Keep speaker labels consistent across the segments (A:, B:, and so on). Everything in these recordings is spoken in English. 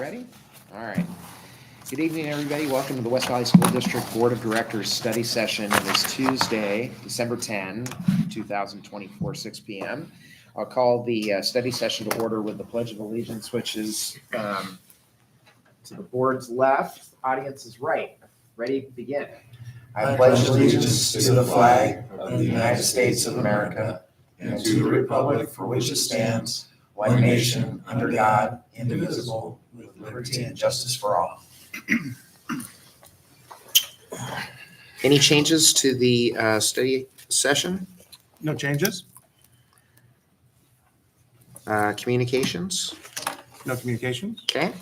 A: Ready? All right. Good evening, everybody. Welcome to the West Valley School District Board of Directors study session. It is Tuesday, December 10, 2024, 6 p.m. I'll call the study session to order with the Pledge of Allegiance, which is to the board's left, audience is right. Ready? Begin.
B: I pledge allegiance to the flag of the United States of America and to the republic for which it stands, one nation, under God, indivisible, with liberty and justice for all.
A: Any changes to the study session?
C: No changes?
A: Communications?
C: No communications?
A: Okay.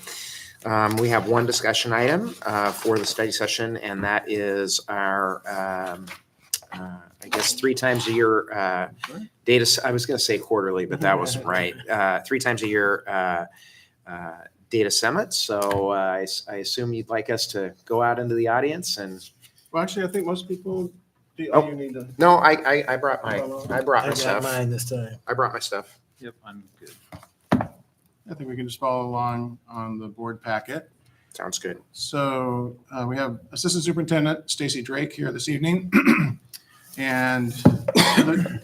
A: We have one discussion item for the study session, and that is our, I guess, 3 times a year data. I was going to say quarterly, but that wasn't right. 3 times a year data summit. So I assume you'd like us to go out into the audience and.
C: Well, actually, I think most people.
A: Oh.
C: You need to.
A: No, I brought my
B: I got
A: stuff.
B: mine this time.
A: I brought my stuff.
D: Yep, I'm good.
C: I think we can just follow along on the board packet.
A: Sounds good.
C: So we have Assistant Superintendent Stacy Drake here this evening. And the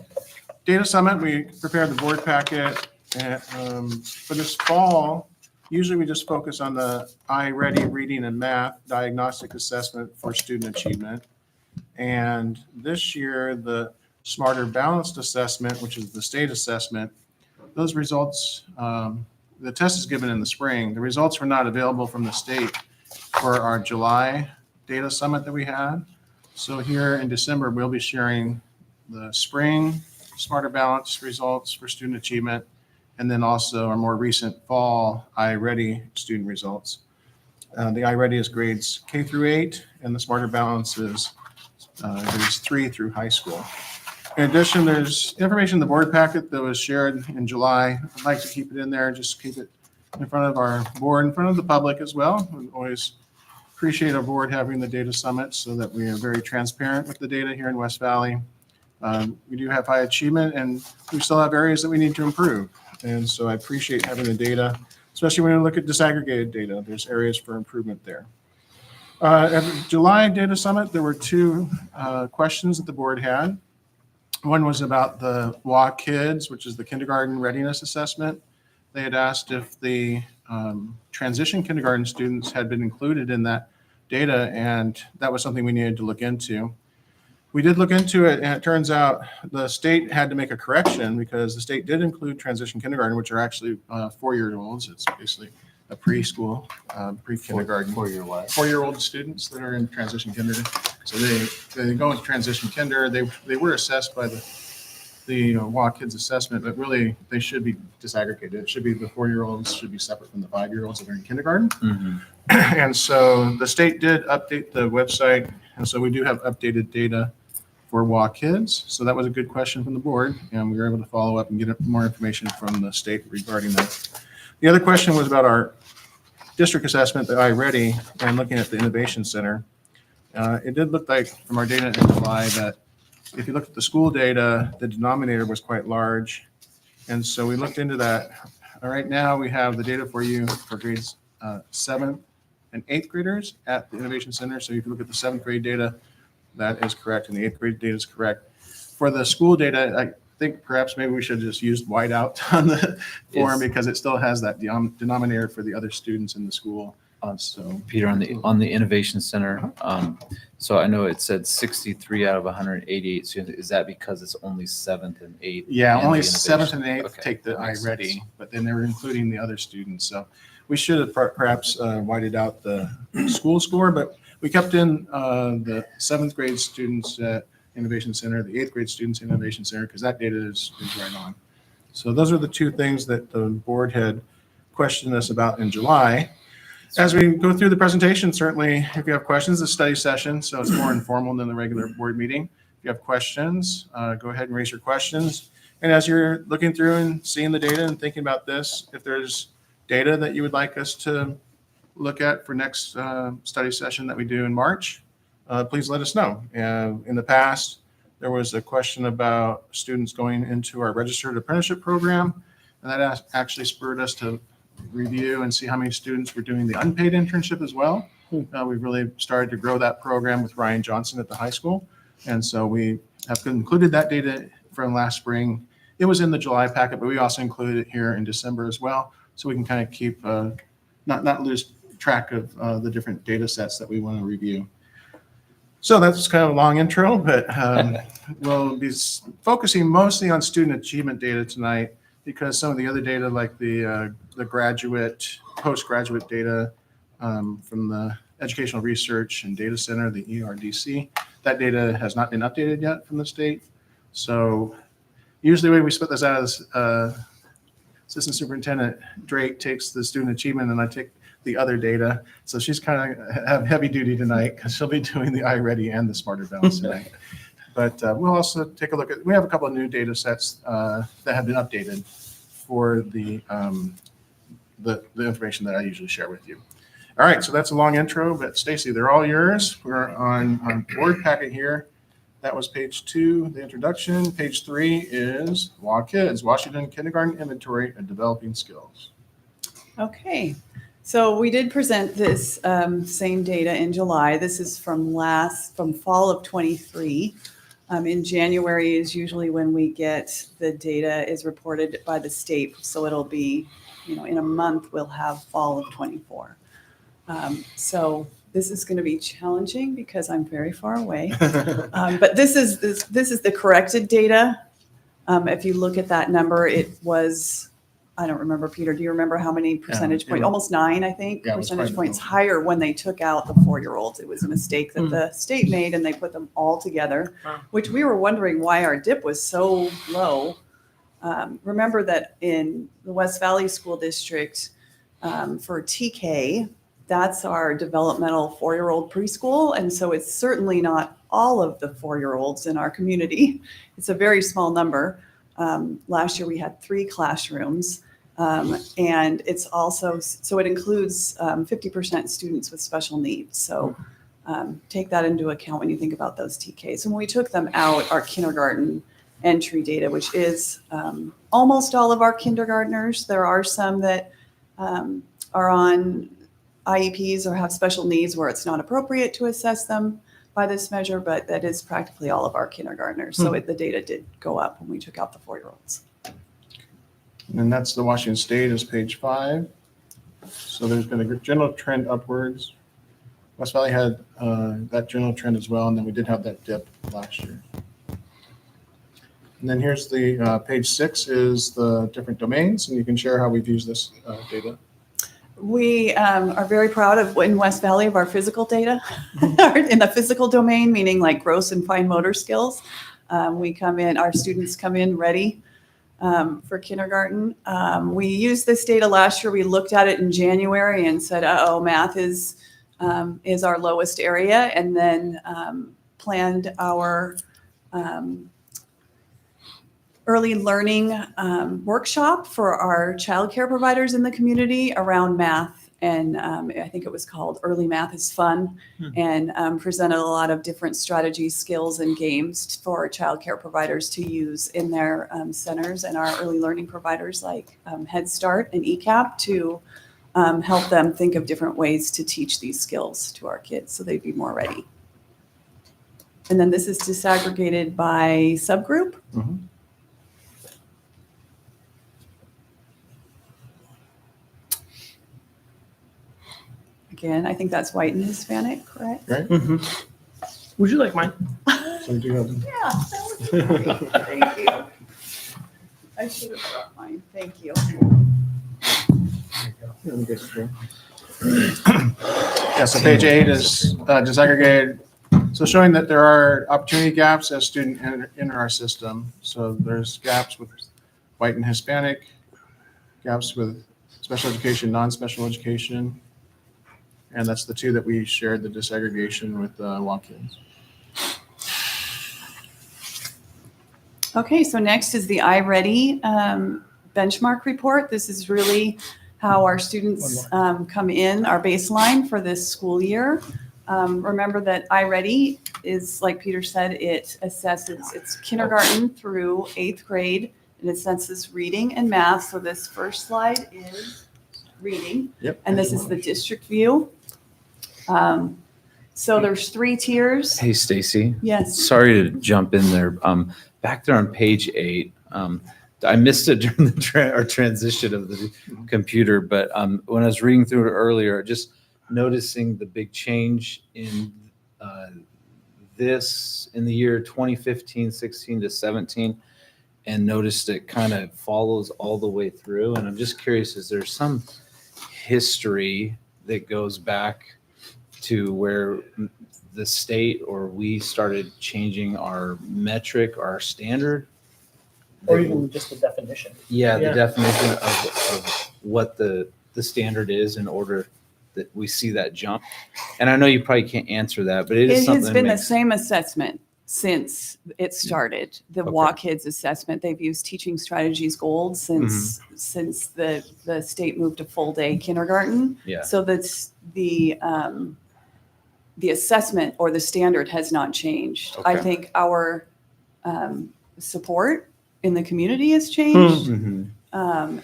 C: data summit, we prepared the board packet. And, for this fall, usually we just focus on the iReady reading and math diagnostic assessment for student achievement. And this year, the Smarter Balanced assessment, which is the state assessment, those results, the test is given in the spring. The results were not available from the state for our July data summit that we had. So here in December, we'll be sharing the spring Smarter Balanced results for student achievement, and then also our more recent fall iReady student results. The iReady is grades K through 8, and the Smarter Balance is grades 3 through high school. In addition, there's information in the board packet that was shared in July. I'd like to keep it in there, just keep it in front of our board, in front of the public as well. We always appreciate our board having the data summit so that we are very transparent with the data here in West Valley. We do have high achievement, and we still have areas that we need to improve. And so I appreciate having the data, especially when we look at disaggregated data. There's areas for improvement there. At the July data summit, there were 2 questions that the board had. One was about the WVSD, which is the kindergarten readiness assessment. They had asked if the transition kindergarten students had been included in that data, and that was something we needed to look into. We did look into it, and it turns out the state had to make a correction because the state did include transition kindergarten, which are actually 4-year-olds. It's basically a preschool, pre-kindergarten. 4-year-old students that are in transition kindergarten. So they go into transition kinder. They were assessed by the WVSD assessment, but really they should be disaggregated. It should be the 4-year-olds should be separate from the 5-year-olds that are in kindergarten. Mm-hmm. And so the state did update the website, and so we do have updated data for WVSD. So that was a good question from the board, and we were able to follow up and get more information from the state regarding that. The other question was about our district assessment, the iReady, and looking at the Innovation Center. It did look like from our data in July that if you look at the school data, the denominator was quite large. And so we looked into that. Right now we have the data for you for grades 7th and 8th graders at the Innovation Center. So if you look at the 7th grade data, that is correct, and the 8th grade data is correct. For the school data, I think perhaps maybe we should just use whiteout on the form because it still has that denominator for the other students in the school. So
D: Peter, on the Innovation Center, so I know it said 63 out of 188 students. Is that because it's only 7th and 8th?
C: Yeah, only 7th and 8th take the
D: That makes
C: iReady,
D: sense.
C: but then they're including the other students. So we should have perhaps whited out the school score, but we kept in the 7th grade students at Innovation Center, the 8th grade students in Innovation Center, because that data is right on. So those are the 2 things that the board had questioned us about in July. As we go through the presentation, certainly if you have questions, it's a study session, so it's more informal than the regular board meeting. If you have questions, go ahead and raise your questions. And as you're looking through and seeing the data and thinking about this, if there's data that you would like us to look at for next study session that we do in March, please let us know. In the past, there was a question about students going into our registered apprenticeship program, and that actually spurred us to review and see how many students were doing the unpaid internship as well. We've really started to grow that program with Ryan Johnson at the high school. And so we have included that data from last spring. It was in the July packet, but we also included it here in December as well. So we can kind of keep, not lose track of the different data sets that we want to review. So that's kind of a long intro, but we'll be focusing mostly on student achievement data tonight because some of the other data like the graduate, postgraduate data from the Educational Research and Data Center, the ERDC, that data has not been updated yet from the state. So usually the way we split this out is Assistant Superintendent Drake takes the student achievement and I take the other data. So she's kind of have heavy duty tonight because she'll be doing the iReady and the Smarter Balance tonight. But we'll also take a look at, we have a couple of new data sets that have been updated for the information that I usually share with you. All right, so that's a long intro, but Stacy, they're all yours. We're on board packet here. That was page 2, the introduction. Page 3 is WaKids, Washington Kindergarten Inventory and Developing Skills.
E: Okay, so we did present this same data in July. This is from fall of 23. In January is usually when we get the data is reported by the state. So it'll be, in a month we'll have fall of 24. So this is going to be challenging because I'm very far away. But this is the corrected data. If you look at that number, it was, I don't remember, Peter, do you remember how many percentage points? Almost 9, I think, percentage points higher when they took out the 4-year-olds. It was a mistake that the state made and they put them all together, which we were wondering why our dip was so low. Remember that in the West Valley School District for TK, that's our developmental 4-year-old preschool. And so it's certainly not all of the 4-year-olds in our community. It's a very small number. Last year we had 3 classrooms. And it's also, so it includes 50% students with special needs. So take that into account when you think about those TKs. And when we took them out, our kindergarten entry data, which is almost all of our kindergartners, there are some that are on IEPs or have special needs where it's not appropriate to assess them by this measure, but that is practically all of our kindergartners. So the data did go up when we took out the 4-year-olds.
C: And that's the Washington State is page 5. So there's been a general trend upwards. West Valley had that general trend as well, and then we did have that dip last year. And then here's the page 6 is the different domains, and you can share how we've used this data.
E: We are very proud of in West Valley of our physical data in the physical domain, meaning like gross and fine motor skills. Our students come in ready for kindergarten. We used this data last year. We looked at it in January and said, math is our lowest area, and then planned our early learning workshop for our childcare providers in the community around math. And I think it was called Early Math is Fun, and presented a lot of different strategies, skills, and games for childcare providers to use in their centers, and our early learning providers like Head Start and ECAP to help them think of different ways to teach these skills to our kids so they'd be more ready. And then this is disaggregated by subgroup.
C: Mm-hmm.
E: Again, I think that's white and Hispanic, correct?
C: Right?
F: Would you like mine?
C: So we do have
E: Yeah, that would be great. Thank you. I should have brought mine. Thank you.
C: Yeah, so page 8 is disaggregated. So showing that there are opportunity gaps as students enter our system. So there's gaps with white and Hispanic, gaps with special education, non-special education. And that's the 2 that we shared the disaggregation with WaKids.
E: Okay, so next is the iReady benchmark report. This is really how our students come in, our baseline for this school year. Remember that iReady is, like Peter said, it assesses, it's kindergarten through 8th grade. It assesses reading and math. So this first slide is reading.
B: Yep.
E: And this is the district view. So there's 3 tiers.
D: Hey, Stacy.
E: Yes.
D: Sorry to jump in there. Back there on page 8, I missed it during the our transition of the computer, but when I was reading through it earlier, just noticing the big change in this in the year 2015, 16 to 17, and noticed it kind of follows all the way through. And I'm just curious, is there some history that goes back to where the state or we started changing our metric, our standard?
F: Or even just the definition.
D: Yeah,
F: Yeah.
D: the definition of what the standard is in order that we see that jump. And I know you probably can't answer that, but it is
E: It
D: something
E: has
D: that
E: been the
D: makes-
E: same assessment since it started, the
D: Okay.
E: Walk Kids assessment. They've used Teaching Strategies Gold since the state moved to full day kindergarten.
D: Yeah.
E: So that's the assessment or the standard has not changed. I
D: Okay.
E: think our support in the community has changed.
D: Mhm.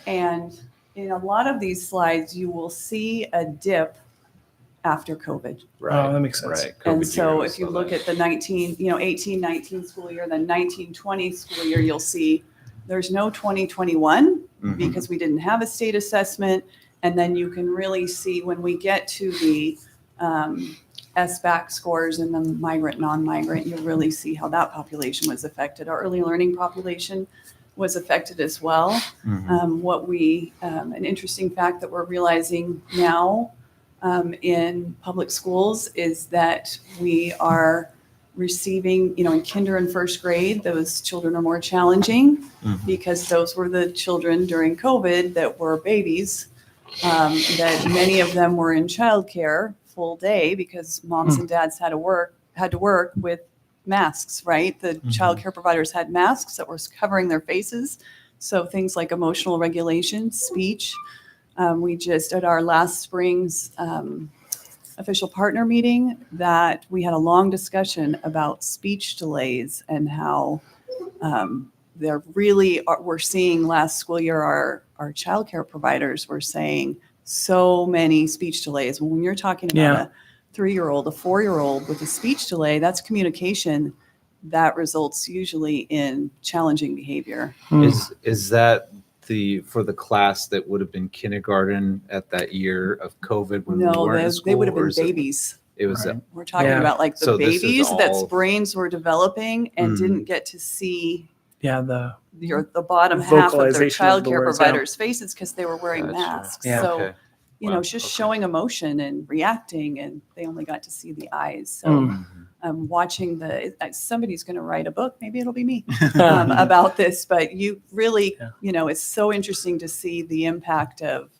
E: And in a lot of these slides, you will see a dip after COVID.
D: Right.
F: Oh, that makes sense.
D: Right.
E: And
D: COVID
E: so
D: year, I
E: if you
D: saw
E: look
D: that.
E: at the 18-19 school year, then 19-20 school year, you'll see there's no 2021
D: Mhm.
E: because we didn't have a state assessment. And then you can really see when we get to the SBAC scores and the migrant, non-migrant, you really see how that population was affected. Our early learning population was affected as well.
D: Mhm.
E: An interesting fact that we're realizing now in public schools is that we are receiving, in kinder and first grade, those children are more challenging
D: Mhm.
E: because those were the children during COVID that were babies, that many of them were in childcare full day because moms and dads had to work with masks, right? The childcare providers had masks that were covering their faces. So things like emotional regulation, speech. We just, at our last spring's official partner meeting, that we had a long discussion about speech delays and how we're seeing last school year, our childcare providers were saying so many speech delays. When you're talking about
F: Yeah.
E: a 3-year-old, a 4-year-old with a speech delay, that's communication that results usually in challenging behavior.
D: Is that for the class that would have been kindergarten at that year of COVID when we
E: No,
D: weren't in
E: they
D: school?
E: would have
D: or
E: been
D: is it-
E: babies.
D: It was,
B: Right.
E: We're talking
F: Yeah.
E: about like the
D: So this is
E: babies that's
D: all-
E: brains were developing and
D: Mm.
E: didn't get to see
F: Yeah, the
E: the bottom half of their
F: Vocalization of the
E: childcare
F: words, yeah.
E: providers' faces because they were wearing
D: Gotcha.
E: masks.
F: Yeah.
E: So,
D: okay.
E: it's
D: Wow,
E: just
D: okay.
E: showing emotion and reacting, and they only got to see the eyes. So,
F: Mm.
E: watching somebody's going to write a book, maybe it'll be me, about this. But you really,
F: Yeah.
E: it's so interesting to see the impact of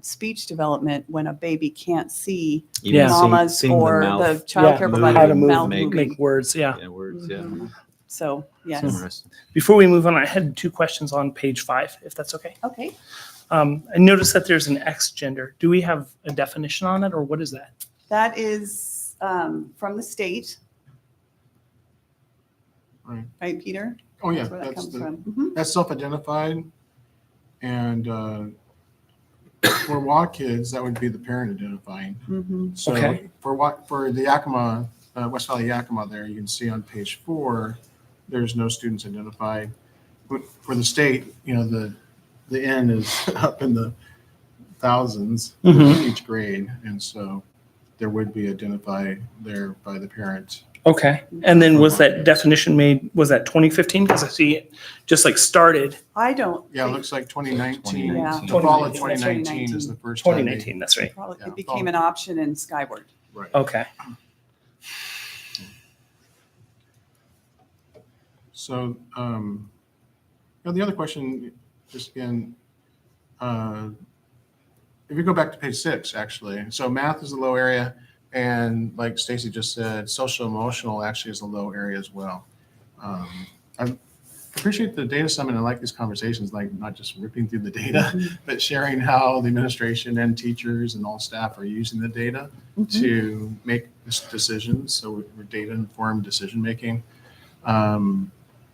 E: speech development when a baby can't see
D: Even
F: Yeah.
E: mamas
D: seeing
E: or
D: mouth
E: the childcare
F: Yeah,
E: provider
F: how to move,
E: mouth
D: make-
E: moving.
F: make words. Yeah.
D: in words, yeah.
E: Mhm. So, yes.
D: Interesting.
F: Before we move on, I had 2 questions on page 5, if that's okay.
E: Okay.
F: I noticed that there's an X gender. Do we have a definition on it, or what is that?
E: That is from the state.
C: Right.
E: Right, Peter?
C: Oh, yeah,
E: That's where that
C: that's
E: comes from. Mhm.
C: that's self-identified. And for WA kids, that would be the parent identifying.
E: Mhm.
C: So
F: Okay.
C: for the Yakima, West Valley Yakima there, you can see on page 4, there's no students identified. But for the state, the N is up in the thousands
F: Mhm.
C: each grade. And so there would be identified there by the parent.
F: Okay. And then was that definition made, was that 2015? Because I see it just like started
E: I don't.
C: Yeah, it
E: think-
C: looks like 2019.
E: Yeah.
C: The fall of
F: 2019.
C: 2019 is the first time.
F: 2019. That's right.
E: Probably,
C: Yeah.
E: it became an option in Skyward.
C: Right.
F: Okay.
C: So, the other question, just again, if you go back to page 6, actually, so math is a low area, and like Stacy just said, social emotional actually is a low area as well. I appreciate the data summit. I like these conversations, like not just ripping through the data, but sharing how the administration and teachers and all staff are using the data to make decisions. So we're data informed decision making.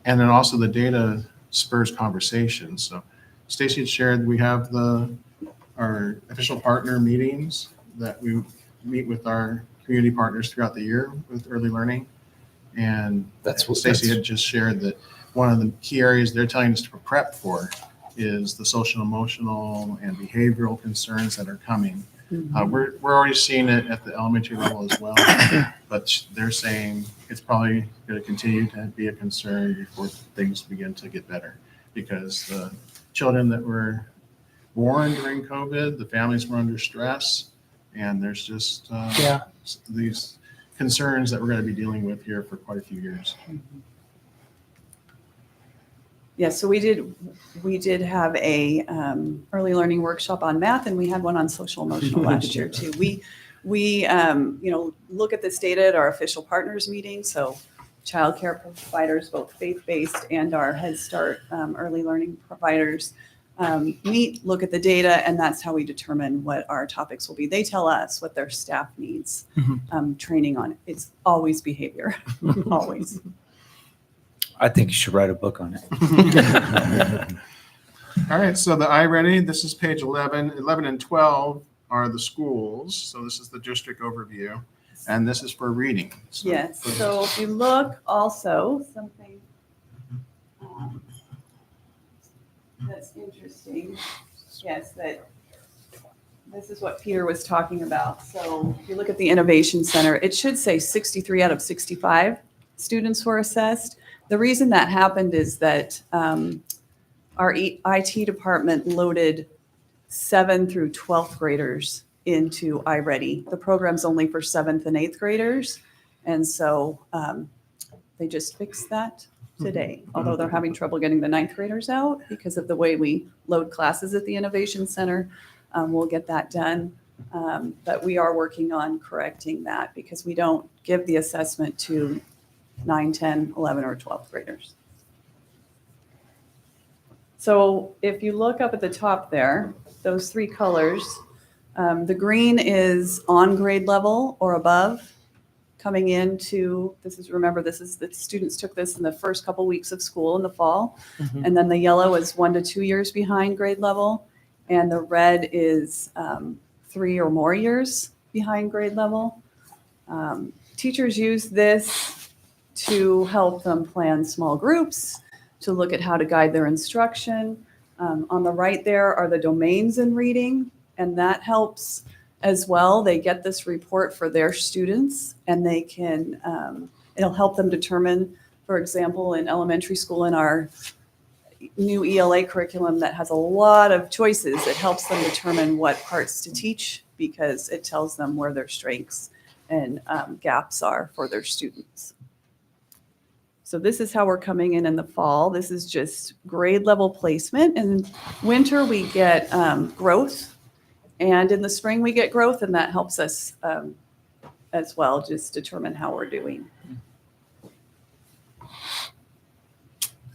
C: And then also the data spurs conversation. So Stacy had shared, we have the our official partner meetings that we meet with our community partners throughout the year with early learning. And
D: That's what
C: Stacy had just shared that one of the key areas they're telling us to prep for is the social, emotional, and behavioral concerns that are coming. We're already seeing it at the elementary level as well, but they're saying it's probably going to continue to be a concern before things begin to get better, because the children that were born during COVID, the families were under stress, and there's just these concerns that we're going to be dealing with here for quite a few years.
E: Yeah, so we did have a early learning workshop on math, and we had one on social emotional last year too. We look at this data at our official partners meeting. So childcare providers, both faith-based and our Head Start early learning providers meet, look at the data, and that's how we determine what our topics will be. They tell us what their staff needs training on. It's always behavior, always.
D: I think you should write a book on it.
C: All right, so the iReady, this is page 11. 11 and 12 are the schools. So this is the district overview, and this is for reading. So
E: Yes, so if you look also, something that's interesting, yes, that this is what Peter was talking about. So if you look at the Innovation Center, it should say 63 out of 65 students were assessed. The reason that happened is that our IT department loaded 7th through 12th graders into iReady. The program's only for 7th and 8th graders. And so they just fixed that today, although they're having trouble getting the 9th graders out because of the way we load classes at the Innovation Center. We'll get that done. But we are working on correcting that because we don't give the assessment to 9, 10, 11, or 12th graders. So if you look up at the top there, those 3 colors, the green is on grade level or above coming into, remember, this is the students took this in the first couple weeks of school in the fall. And then the yellow is 1 to 2 years behind grade level. And the red is 3 or more years behind grade level. Teachers use this to help them plan small groups, to look at how to guide their instruction. On the right there are the domains in reading, and that helps as well. They get this report for their students, and they can, it'll help them determine, for example, in elementary school in our new ELA curriculum that has a lot of choices, it helps them determine what parts to teach because it tells them where their strengths and gaps are for their students. So this is how we're coming in the fall. This is just grade level placement. In winter, we get growth. And in the spring, we get growth. And that helps us as well, just determine how we're doing.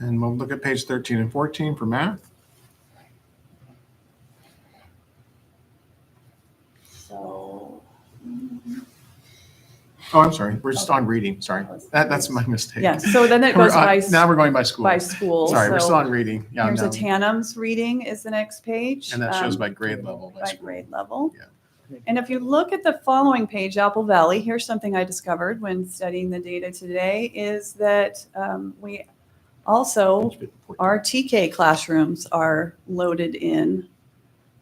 C: And we'll look at page 13 and 14 for math.
E: So,
C: Oh, I'm sorry. We're just on reading. Sorry. That's my mistake.
E: yeah, so then it goes
C: Now we're going by school.
E: by school.
C: Sorry, we're
E: So
C: still on reading. Yeah,
E: here's a
C: no.
E: TANM's reading is the next page.
C: And that shows by grade level.
E: By
C: school.
E: grade level.
C: Yeah.
E: And if you look at the following page, Apple Valley, here's something I discovered when studying the data today is that we also, our TK classrooms are loaded in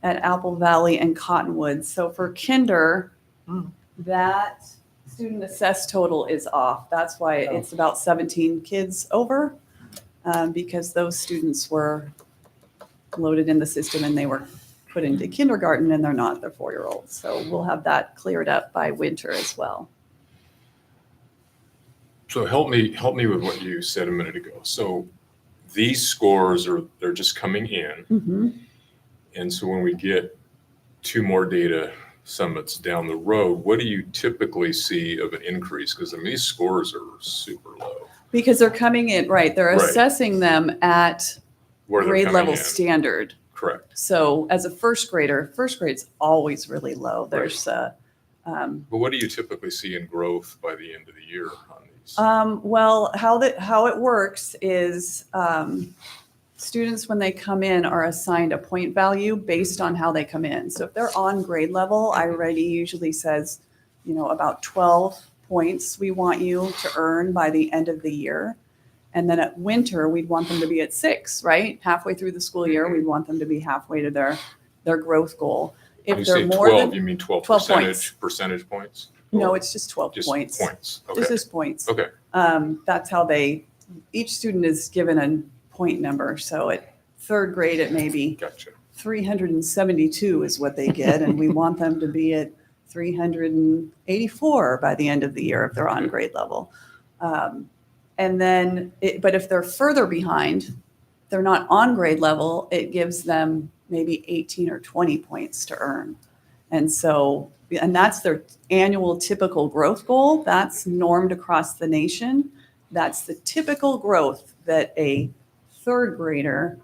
E: at Apple Valley and Cottonwood. So for kinder, that student assessed total is off. That's why it's about 17 kids over because those students were loaded in the system and they were put into kindergarten and they're not, they're 4-year-olds. So we'll have that cleared up by winter as well.
G: So help me with what you said a minute ago. So these scores they're just coming in.
E: Mm-hmm.
G: And so when we get 2 more data summits down the road, what do you typically see of an increase? Because I mean, these scores are super low.
E: Because they're coming in, right, they're
G: Right.
E: assessing them at
G: Where they're
E: grade
G: coming
E: level
G: in.
E: standard.
G: Correct.
E: So as a first grader, first grade's always really low. There's
G: But what do you typically see in growth by the end of the year on these?
E: well, how it works is students, when they come in, are assigned a point value based on how they come in. So if they're on grade level, I-Ready usually says, about 12 points we want you to earn by the end of the year. And then at winter, we'd want them to be at 6, right? Halfway through the school year, we'd want them to be halfway to their growth goal.
G: When you
E: If they're
G: say
E: more
G: 12,
E: than,
G: you mean 12
E: 12 points.
G: percentage points?
E: no,
G: Or
E: it's just 12
G: just
E: points.
G: points?
E: Just
G: Okay,
E: as points.
G: okay,
E: That's how each student is given a point number. So at third grade, it may be
G: gotcha.
E: 372 is what they get, and we want them to be at 384 by the end of the year if they're on grade level. And then, but if they're further behind, they're not on grade level, it gives them maybe 18 or 20 points to earn. And that's their annual typical growth goal. That's normed across the nation. That's the typical growth that a third grader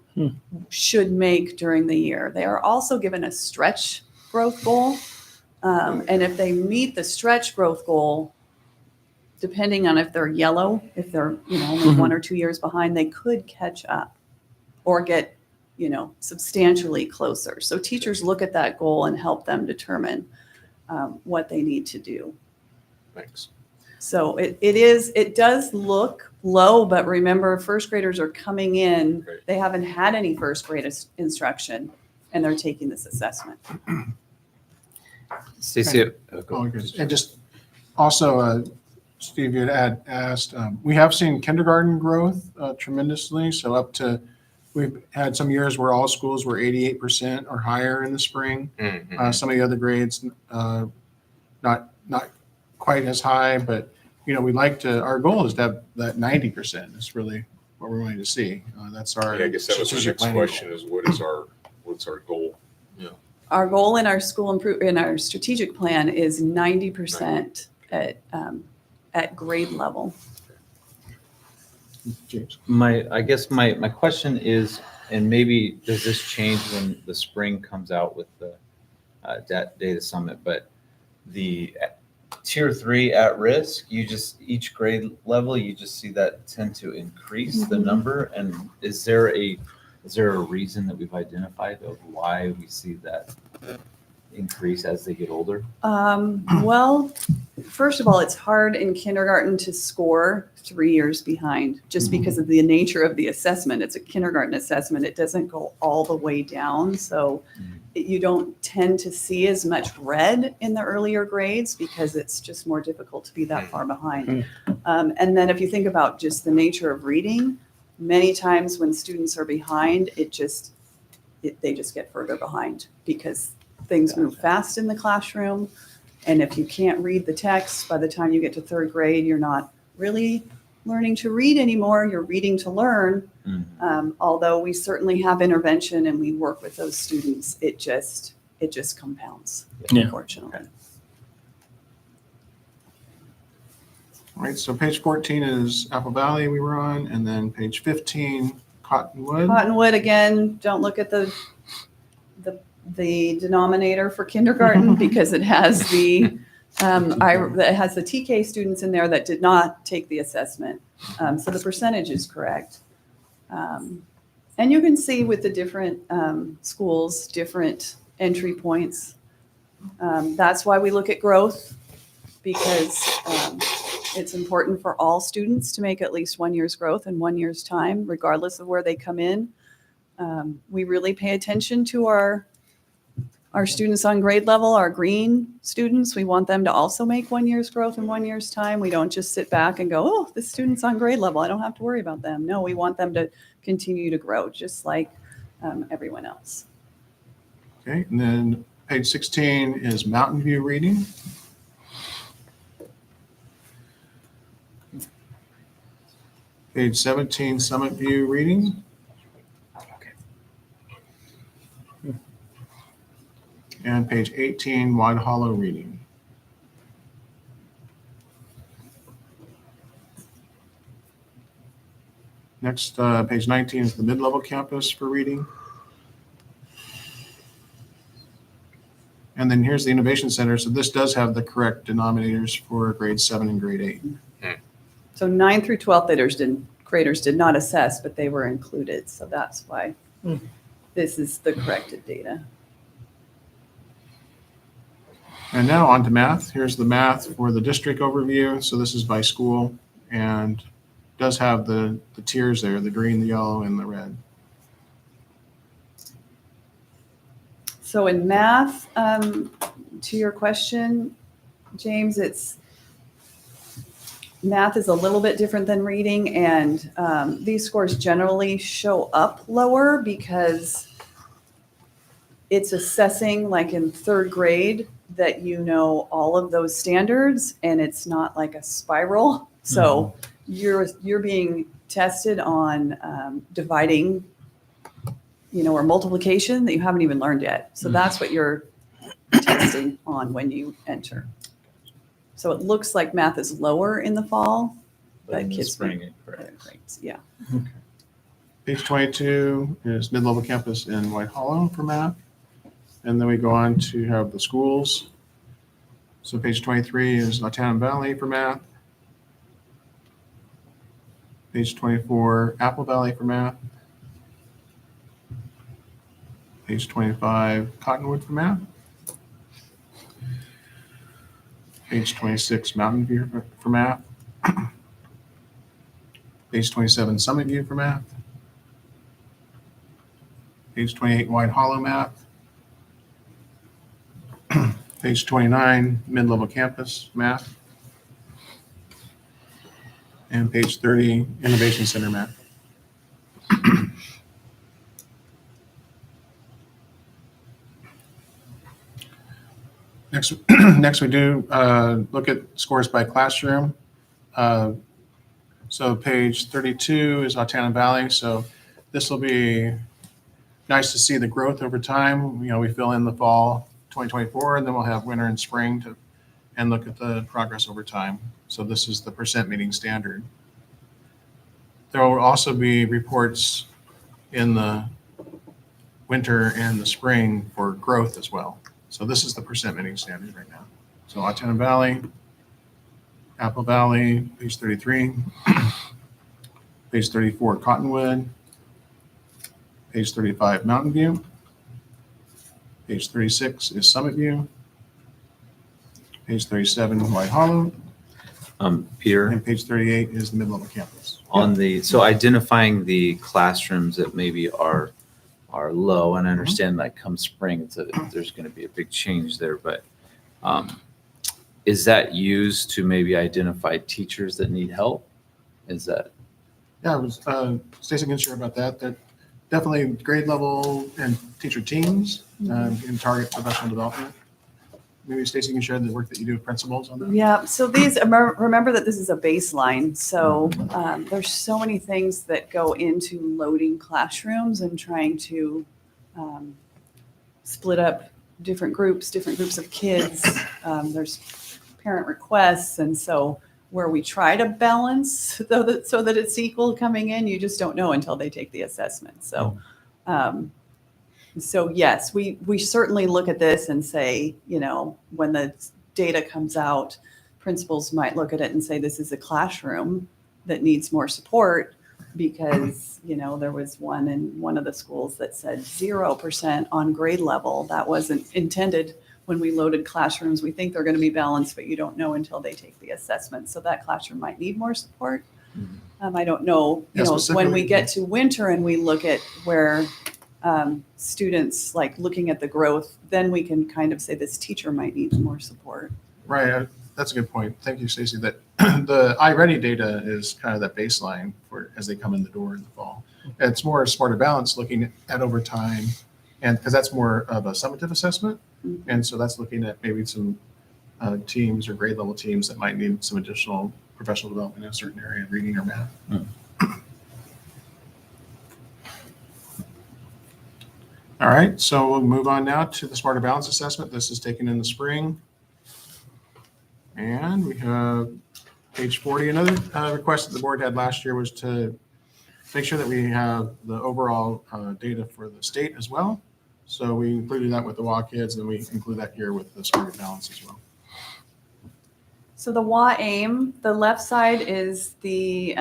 E: should make during the year. They are also given a stretch growth goal. And if they meet the stretch growth goal, depending on if they're yellow, if they're only 1 or 2 years behind, they could catch up or get substantially closer. So teachers look at that goal and help them determine what they need to do.
G: Thanks.
E: So it does look low, but remember, first graders are coming in.
G: Right.
E: They haven't had any first grade instruction, and they're taking this assessment.
D: Stacy,
C: Oh, good. And just also, Steve, you had asked, we have seen kindergarten growth tremendously. So we've had some years where all schools were 88% or higher in the spring.
G: Mhm.
C: Some of the other grades, not quite as high, but our goal is to have that 90% is really what we're wanting to see. That's our
G: Yeah, I guess that was the
C: strategic
G: next
C: planning goal.
G: question is what's our goal?
E: Our goal in our in our strategic plan is 90% at grade level.
C: James.
D: I guess my question is, and maybe does this change when the spring comes out with the data summit, but the tier 3 at risk, each grade level, you just see that tend to increase the number. And is there a reason that we've identified of why we see that increase as they get older?
E: Well, first of all, it's hard in kindergarten to score 3 years behind just because of the nature of the assessment. It's a kindergarten assessment. It doesn't go all the way down. So you don't tend to see as much red in the earlier grades because it's just more difficult to be that far behind. And then if you think about just the nature of reading, many times when students are behind, they just get further behind because things move fast in the classroom. And if you can't read the text, by the time you get to third grade, you're not really learning to read anymore. You're reading to learn. Although we certainly have intervention and we work with those students, it just compounds,
F: Yeah.
E: unfortunately.
C: All right, so page 14 is Apple Valley we were on, and then page 15, Cottonwood.
E: Cottonwood, again, don't look at the denominator for kindergarten because it has it has the TK students in there that did not take the assessment. So the percentage is correct. And you can see with the different schools, different entry points. That's why we look at growth, because it's important for all students to make at least 1 year's growth in 1 year's time, regardless of where they come in. We really pay attention to our students on grade level, our green students. We want them to also make 1 year's growth in 1 year's time. We don't just sit back and go, oh, this student's on grade level, I don't have to worry about them. No, we want them to continue to grow just like everyone else.
C: Okay, and then page 16 is Mountain View reading. Page 17, Summit View reading. And page 18, Wide Hollow reading. Next, page 19 is the mid-level campus for reading. And then here's the Innovation Center. So this does have the correct denominators for grade 7 and grade 8.
E: So 9 through 12th graders didn't graders did not assess, but they were included. So that's why
F: Hmm.
E: this is the corrected data.
C: And now on to math. Here's the math for the district overview. So this is by school and does have the tiers there, the green, the yellow, and the red.
E: So in math, to your question, James, math is a little bit different than reading, and these scores generally show up lower because it's assessing, like in third grade, that you know all of those standards, and it's not like a spiral. So you're being tested on dividing, or multiplication that you haven't even learned yet. So that's what you're testing on when you enter. So it looks like math is lower in the fall,
D: But in the
E: kids
D: spring,
E: make
D: it
E: better
D: corrects.
E: grades. Yeah.
C: Page 22 is mid-level campus in White Hollow for math. And then we go on to have the schools. So page 23 is Latam Valley for math. Page 24, Apple Valley for math. Page 25, Cottonwood for math. Page 26, Mountain View for math. Page 27, Summit View for math. Page 28, White Hollow math. Page 29, mid-level campus math. And page 30, Innovation Center math. Next we do look at scores by classroom. So page 32 is Altana Valley. So this will be nice to see the growth over time. We fill in the fall 2024, and then we'll have winter and spring and look at the progress over time. So this is the percent meeting standard. There will also be reports in the winter and the spring for growth as well. So this is the percent meeting standard right now. So Altana Valley, Apple Valley, page 33, page 34, Cottonwood, page 35, Mountain View, page 36 is Summit View, page 37, White Hollow,
D: Peter,
C: and page 38 is the mid-level campus.
D: so identifying the classrooms that maybe are low, and I understand like come spring, there's going to be a big change there, but is that used to maybe identify teachers that need help? Is that?
C: Yeah, I was Stacy can share about that. That definitely grade level and teacher teams in target professional development. Maybe Stacy can share the work that you do with principals on that.
E: Yeah, so these, remember that this is a baseline. So there's so many things that go into loading classrooms and trying to split up different groups of kids. There's parent requests. And so where we try to balance so that it's equal coming in, you just don't know until they take the assessment. So so yes, we certainly look at this and say, when the data comes out, principals might look at it and say, this is a classroom that needs more support because, there was one in one of the schools that said 0% on grade level. That wasn't intended when we loaded classrooms. We think they're going to be balanced, but you don't know until they take the assessment. So that classroom might need more support. I don't know, when we get to winter and we look at where students like looking at the growth, then we can kind of say this teacher might need more support.
C: Right. That's a good point. Thank you, Stacy. That the iReady data is kind of that baseline for as they come in the door in the fall. It's more smarter balance looking at over time, and because that's more of a summative assessment. And so that's looking at maybe some teams or grade level teams that might need some additional professional development in a certain area, reading or math. All right, so we'll move on now to the Smarter Balance Assessment. This is taken in the spring. And we have page 40. Another request that the board had last year was to make sure that we have the overall data for the state as well. So we included that with the WA kids, and we include that here with the Smarter Balance as well.
E: So the WA aim, the left side is the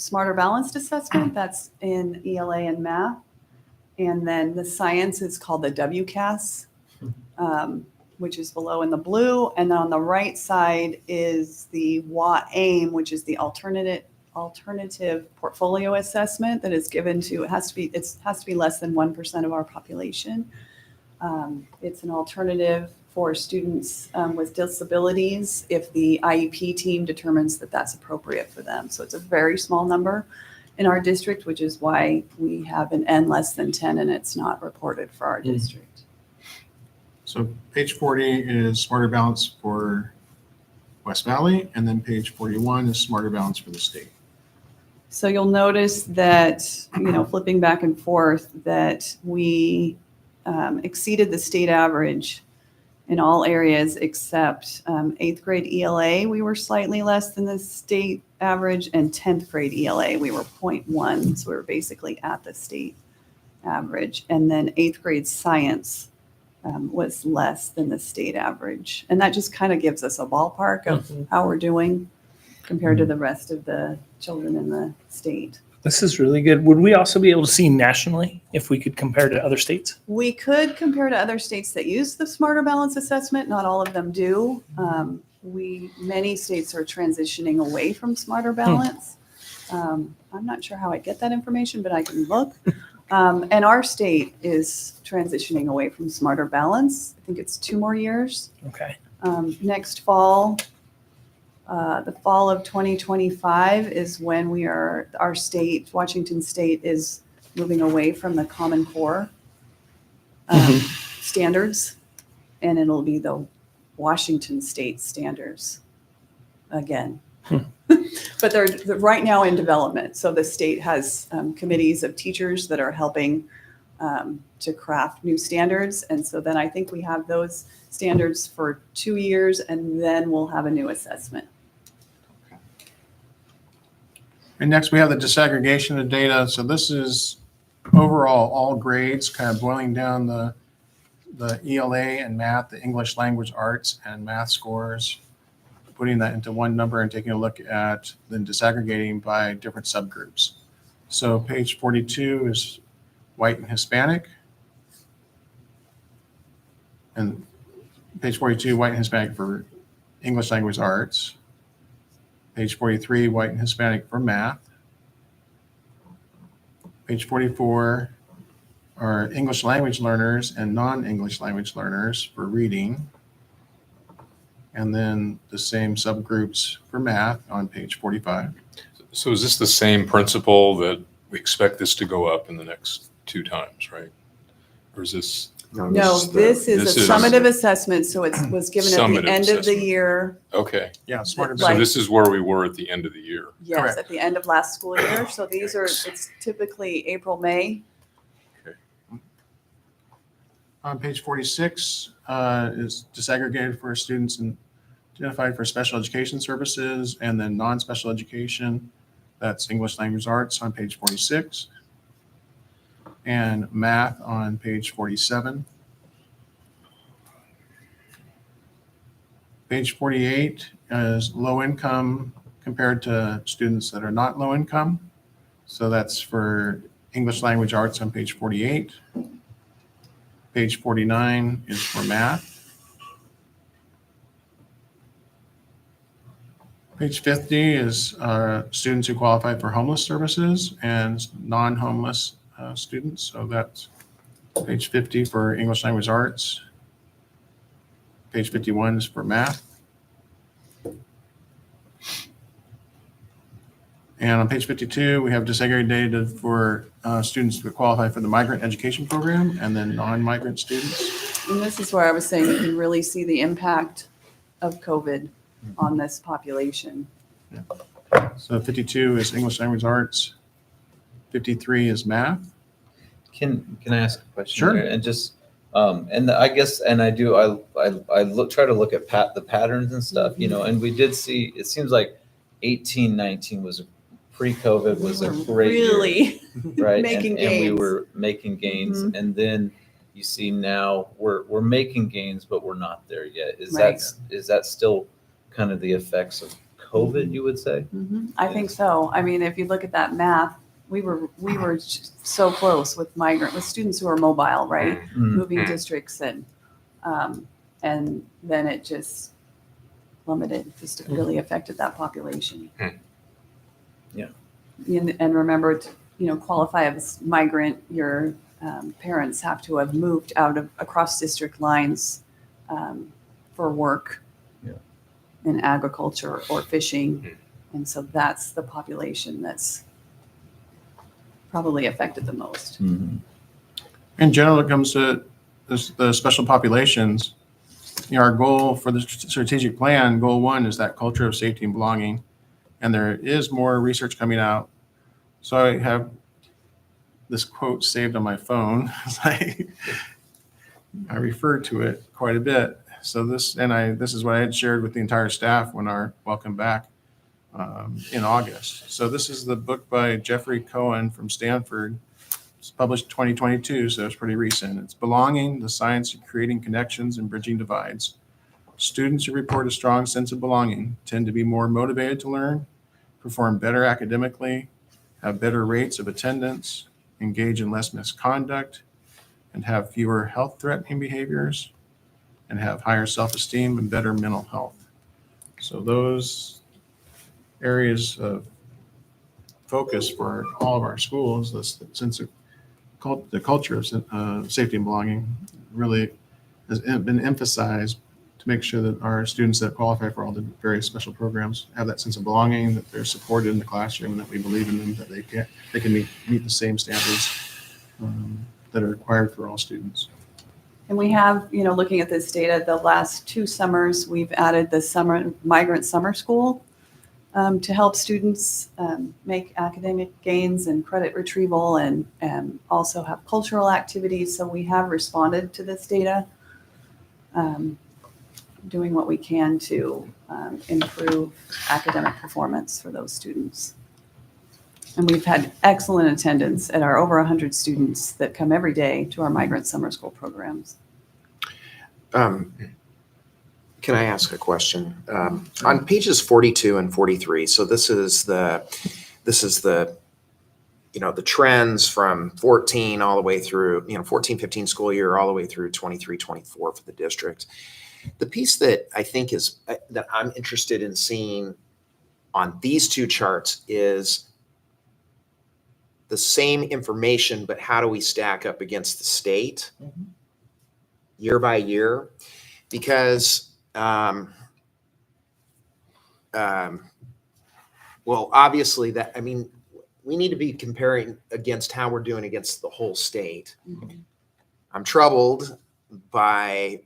E: Smarter Balanced Assessment, that's in ELA and math. And then the science is called the WCAS, which is below in the blue. And then on the right side is the WAAIM, which is the alternative portfolio assessment that is given to, it has to be less than 1% of our population. It's an alternative for students with disabilities if the IEP team determines that that's appropriate for them. So it's a very small number in our district, which is why we have an N less than 10 and it's not reported for our district.
C: So page 40 is Smarter Balance for West Valley, and then page 41 is Smarter Balance for the state.
E: So you'll notice that, flipping back and forth, that we exceeded the state average in all areas except 8th grade ELA, we were slightly less than the state average, and 10th grade ELA, we were 0.1. So we were basically at the state average. And then 8th grade science was less than the state average. And that just kind of gives us a ballpark of how we're doing compared to the rest of the children in the state.
F: This is really good. Would we also be able to see nationally if we could compare to other states?
E: We could compare to other states that use the Smarter Balance Assessment. Not all of them do. Many states are transitioning away from Smarter Balance. I'm not sure how I get that information, but I can look. And our state is transitioning away from Smarter Balance. I think it's 2 more years.
F: Okay.
E: Next fall, the fall of 2025 is when our state, Washington State, is moving away from the Common Core standards, and it'll be the Washington State standards again. But they're right now in development. So the state has committees of teachers that are helping to craft new standards. And so then I think we have those standards for 2 years, and then we'll have a new assessment.
C: And next we have the disaggregation of data. So this is overall all grades, kind of boiling down the ELA and math, the English language arts and math scores, putting that into one number and taking a look at then disaggregating by different subgroups. So page 42 is white and Hispanic. And page 42, white and Hispanic for English language arts. Page 43, white and Hispanic for math. Page 44 are English language learners and non-English language learners for reading. And then the same subgroups for math on page 45.
G: So is this the same principle that we expect this to go up in the next 2 times, right? Or is this?
E: No, this is
G: this
E: a
G: is-
E: summative assessment. So it was given at
G: Summative
E: the end of the
G: assessment.
E: year.
G: Okay,
C: Yeah, Smarter
G: so
E: Like-
C: Balance.
G: this is where we were at the end of the year.
E: Yes,
C: Correct.
E: at the end of last school year. So it's typically April, May.
C: On page 46 is disaggregated for students and identified for special education services, and then non-special education. That's English language arts on page 46. And math on page 47. Page 48 is low income compared to students that are not low income. So that's for English language arts on page 48. Page 49 is for math. Page 50 is students who qualify for homeless services and non-homeless students. So that's page 50 for English language arts. Page 51 is for math. And on page 52, we have disaggregated data for students who qualify for the migrant education program and then non-migrant students.
E: And this is where I was saying you can really see the impact of COVID on this population.
C: So 52 is English language arts. 53 is math.
D: Can I ask a question?
C: Sure.
D: there? And just, I guess, and I try to look at the patterns and stuff, and we did see, it seems like 18, 19 was pre-COVID was a great year,
E: Really
D: right?
E: making
D: And we
E: gains.
D: were making gains, and then you see now we're making gains, but we're not there yet. Is
E: Right.
D: that still kind of the effects of COVID, you would say?
E: I think so. I mean, if you look at that map, we were so close with students who are mobile, right? Moving districts and then it just plummeted, just really affected that population.
D: Yeah.
E: And remember, to qualify as migrant, your parents have to have moved across district lines for work in agriculture or fishing. And so that's the population that's probably affected the most.
C: In general, it comes to the special populations. Our goal for the strategic plan, goal 1, is that culture of safety and belonging. And there is more research coming out. So I have this quote saved on my phone. I refer to it quite a bit. So this is what I had shared with the entire staff when our welcome back in August. So this is the book by Jeffrey Cohen from Stanford. It's published 2022, so it's pretty recent. It's Belonging, the Science of Creating Connections and Bridging Divides. Students who report a strong sense of belonging tend to be more motivated to learn, perform better academically, have better rates of attendance, engage in less misconduct, and have fewer health-threatening behaviors, and have higher self-esteem and better mental health. So those areas of focus for all of our schools, the sense of the culture of safety and belonging, really has been emphasized to make sure that our students that qualify for all the various special programs have that sense of belonging, that they're supported in the classroom, that we believe in them, that they can meet the same standards that are required for all students.
E: And we have, looking at this data, the last 2 summers, we've added the migrant summer school to help students make academic gains and credit retrieval and also have cultural activities. So we have responded to this data, doing what we can to improve academic performance for those students. And we've had excellent attendance at our over 100 students that come every day to our migrant summer school programs.
A: Can I ask a question? On pages 42 and 43, so this is the the trends from 14 all the way through, 14, 15 school year all the way through 23, 24 for the district. The piece that I think is that I'm interested in seeing on these 2 charts is the same information, but how do we stack up against the state year by year? Because well, obviously we need to be comparing against how we're doing against the whole state. I'm troubled by,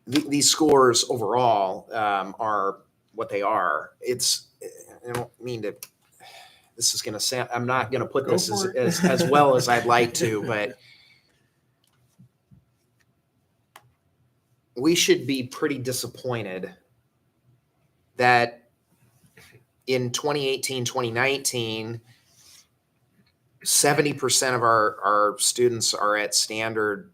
A: these scores overall are what they are. I don't mean to, this is going to sound, I'm not going to put this as well as I'd like to, but we should be pretty disappointed that in 2018, 2019, 70% of our students are at standard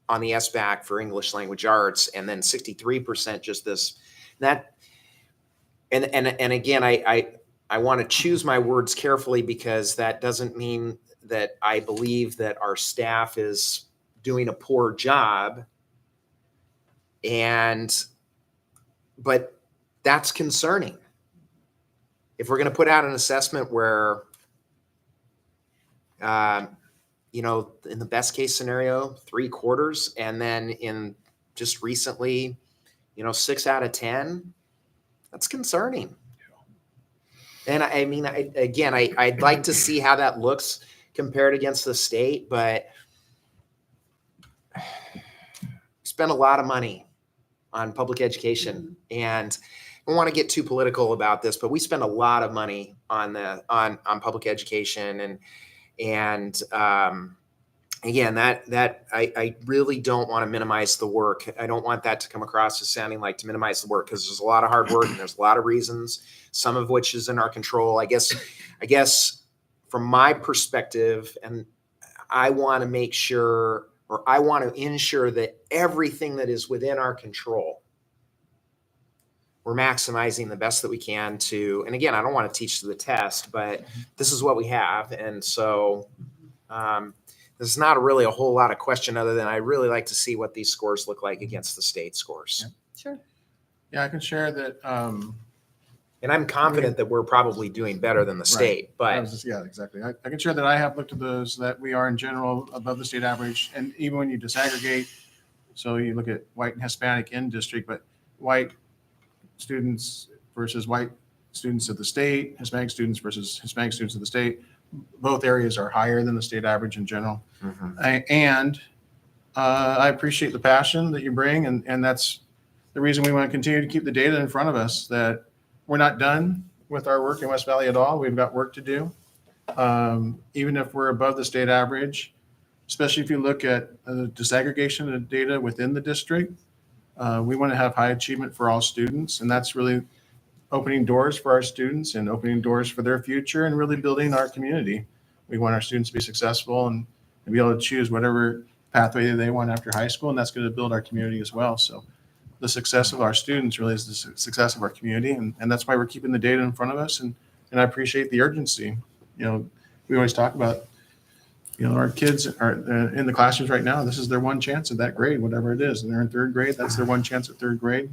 A: on the SBAC for English language arts, and then 63% just that. And again, I want to choose my words carefully, because that doesn't mean that I believe that our staff is doing a poor job. But that's concerning. If we're going to put out an assessment where, in the best case scenario, 3/4, and then in just recently, 6 out of 10, that's concerning. And I'd like to see how that looks compared against the state, but we spend a lot of money on public education, and I don't want to get too political about this, but we spend a lot of money on public education, and again, that I really don't want to minimize the work. I don't want that to come across as sounding like to minimize the work, because there's a lot of hard work and there's a lot of reasons, some of which is in our control. I guess from my perspective, and I want to make sure, or I want to ensure that everything that is within our control we're maximizing the best that we can to, and again, I don't want to teach to the test, but this is what we have. And so this is not really a whole lot of question other than I really like to see what these scores look like against the state scores.
E: Sure.
C: Yeah, I can share that.
A: And I'm confident that we're probably doing better than the state, but
C: Yeah, exactly. I can share that I have looked at those, that we are in general above the state average. And even when you disaggregate, so you look at white and Hispanic in district, but white students versus white students at the state, Hispanic students versus Hispanic students at the state, both areas are higher than the state average in general. And I appreciate the passion that you bring, and that's the reason we want to continue to keep the data in front of us, that we're not done with our work in West Valley at all. We've got work to do. Even if we're above the state average, especially if you look at disaggregation of data within the district, we want to have high achievement for all students. And that's really opening doors for our students and opening doors for their future and really building our community. We want our students to be successful and be able to choose whatever pathway they want after high school. And that's going to build our community as well. So the success of our students really is the success of our community. And that's why we're keeping the data in front of us. And I appreciate the urgency. We always talk about, our kids are in the classrooms right now. This is their one chance at that grade, whatever it is. And they're in third grade. That's their one chance at third grade.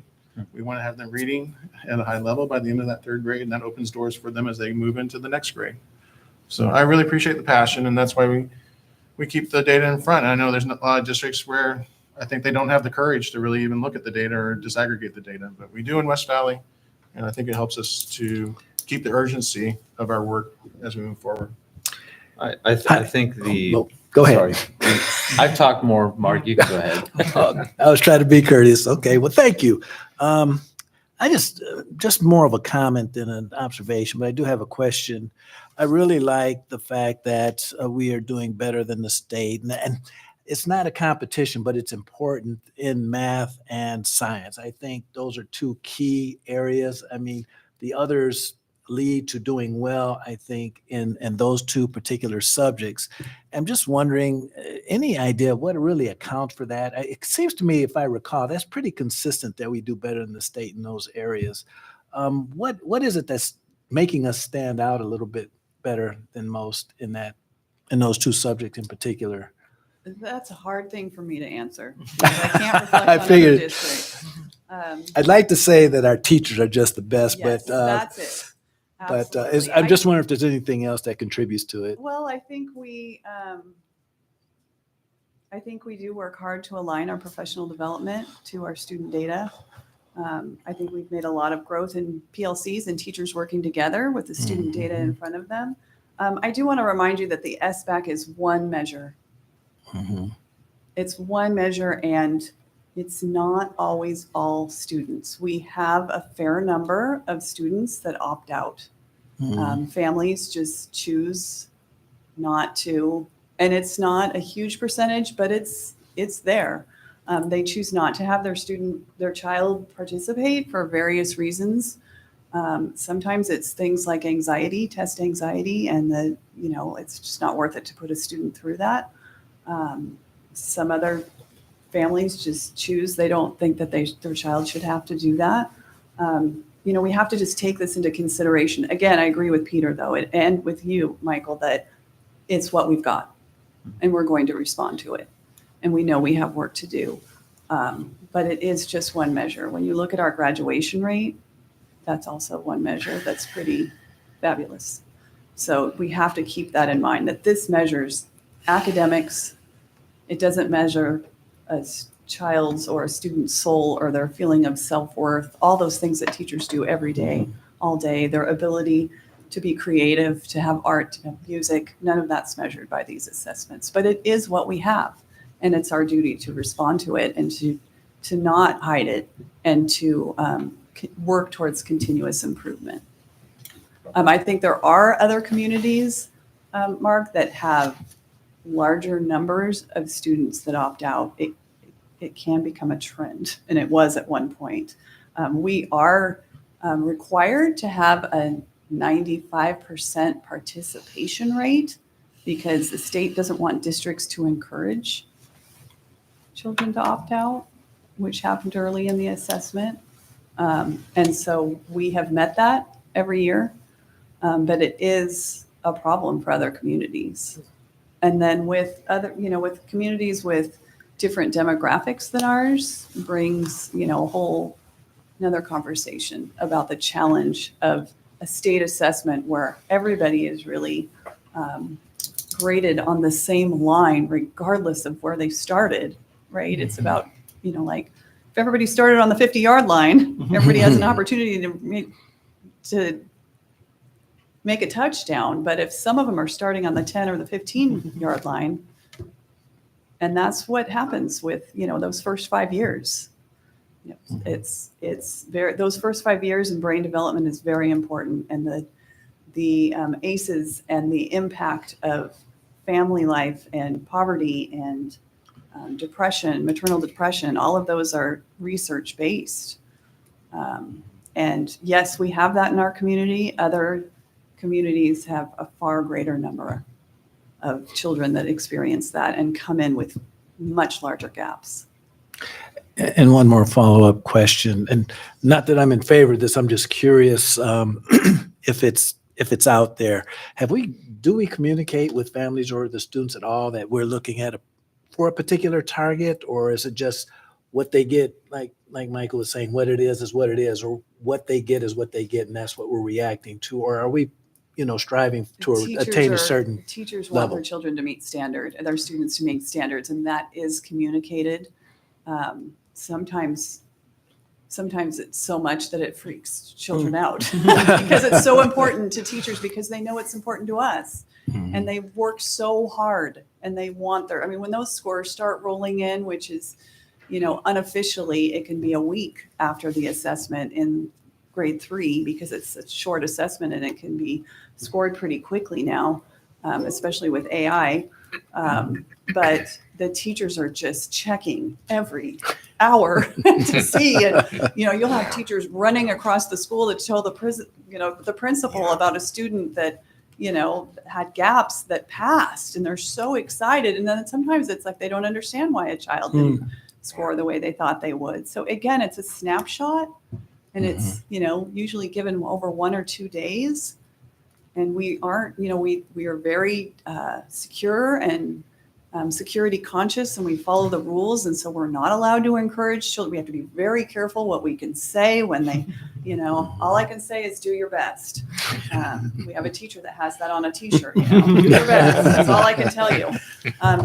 C: We want to have them reading at a high level by the end of that third grade. And that opens doors for them as they move into the next grade. So I really appreciate the passion. And that's why we keep the data in front. And I know there's a lot of districts where I think they don't have the courage to really even look at the data or disaggregate the data, but we do in West Valley. And I think it helps us to keep the urgency of our work as we move forward.
D: I think the.
H: No, go ahead.
D: Sorry. I've talked more, Mark, you can go ahead.
H: I was trying to be courteous. Okay, well, thank you. I just more of a comment than an observation, but I do have a question. I really like the fact that we are doing better than the state, and it's not a competition, but it's important in math and science. I think those are two key areas. I mean, the others lead to doing well, I think, in those two particular subjects. I'm just wondering, any idea what really accounts for that? It seems to me, if I recall, that's pretty consistent that we do better than the state in those areas. What is it that's making us stand out a little bit better than most in those two subjects in particular?
E: That's a hard thing for me to answer. I can't reflect
H: I
E: on
H: figured-
E: other districts.
H: I'd like to say that our teachers are just the best,
E: Yes,
H: but
E: that's it. Absolutely.
H: I'm just wondering if there's anything else that contributes to it.
E: Well, I think we do work hard to align our professional development to our student data. I think we've made a lot of growth in PLCs and teachers working together with the student data in front of them. I do want to remind you that the SBAC is one measure. It's one measure, and it's not always all students. We have a fair number of students that opt out. Families just choose not to, and it's not a huge percentage, but it's there. They choose not to have their child participate for various reasons. Sometimes it's things like anxiety, test anxiety, and it's just not worth it to put a student through that. Some other families just choose, they don't think that their child should have to do that. We have to just take this into consideration. Again, I agree with Peter, though, and with you, Michael, that it's what we've got, and we're going to respond to it. And we know we have work to do. But it is just one measure. When you look at our graduation rate, that's also one measure that's pretty fabulous. So we have to keep that in mind, that this measures academics. It doesn't measure a child's or a student's soul or their feeling of self-worth, all those things that teachers do every day, all day, their ability to be creative, to have art, to have music. None of that's measured by these assessments, but it is what we have. And it's our duty to respond to it and to not hide it and to work towards continuous improvement. I think there are other communities, Mark, that have larger numbers of students that opt out. It can become a trend, and it was at one point. We are required to have a 95% participation rate because the state doesn't want districts to encourage children to opt out, which happened early in the assessment. And so we have met that every year, but it is a problem for other communities. And then with other, with communities with different demographics than ours brings, a whole another conversation about the challenge of a state assessment where everybody is really graded on the same line, regardless of where they started, right? It's about, like if everybody started on the 50-yard line, everybody has an opportunity to make a touchdown. But if some of them are starting on the 10 or the 15-yard line, and that's what happens with, those first 5 years. It's very, those first 5 years in brain development is very important. And the ACEs and the impact of family life and poverty and depression, maternal depression, all of those are research based. And yes, we have that in our community. Other communities have a far greater number of children that experience that and come in with much larger gaps.
H: And one more follow-up question, and not that I'm in favor of this, I'm just curious if it's out there. Do we communicate with families or the students at all that we're looking at for a particular target, or is it just what they get, like Michael was saying, what it is what it is, or what they get is what they get, and that's what we're reacting to? Or are we, striving to attain a certain
E: teachers want
H: level?
E: their children to meet standard and their students to meet standards, and that is communicated. Sometimes it's so much that it freaks children out because it's so important to teachers because they know it's important to us. And they work so hard and they want when those scores start rolling in, which is, unofficially, it can be a week after the assessment in grade 3 because it's a short assessment and it can be scored pretty quickly now, especially with AI. But the teachers are just checking every hour to see, and you'll have teachers running across the school to tell the principal about a student that had gaps that passed, and they're so excited. And then sometimes it's like they don't understand why a child didn't score the way they thought they would. So again, it's a snapshot, and it's usually given over 1 or 2 days. And we aren't, we are very secure and security conscious, and we follow the rules. And so we're not allowed to encourage children. We have to be very careful what we can say when they, all I can say is do your best. We have a teacher that has that on a t-shirt, do your best. That's all I can tell you.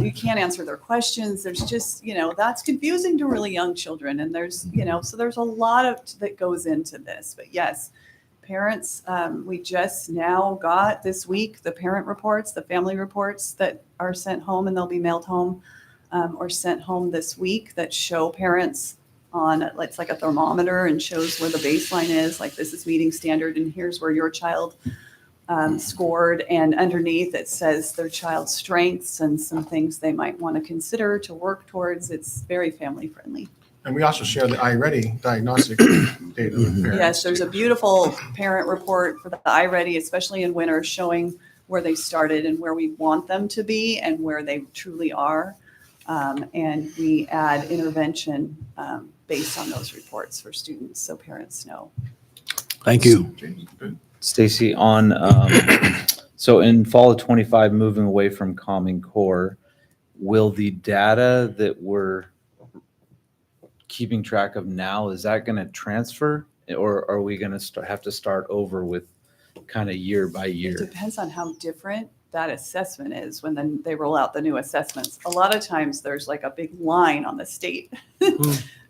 E: You can't answer their questions. There's just, that's confusing to really young children. And there's, so there's a lot that goes into this. But yes, parents, we just now got this week the parent reports, the family reports that are sent home, and they'll be mailed home or sent home this week that show parents on, it's like a thermometer and shows where the baseline is, like this is meeting standard and here's where your child scored, and underneath it says their child's strengths and some things they might want to consider to work towards. It's very family friendly.
C: And we also share the iReady diagnostic data with parents.
E: Yes, there's a beautiful parent report for the iReady, especially in winter, showing where they started and where we want them to be and where they truly are. And we add intervention based on those reports for students so parents know.
H: Thank you.
D: Stacy, on so in fall of 25, moving away from Common Core, will the data that we're keeping track of now, is that going to transfer, or are we going to have to start over with kind of year by year?
E: It depends on how different that assessment is when they roll out the new assessments. A lot of times there's like a big line on the state.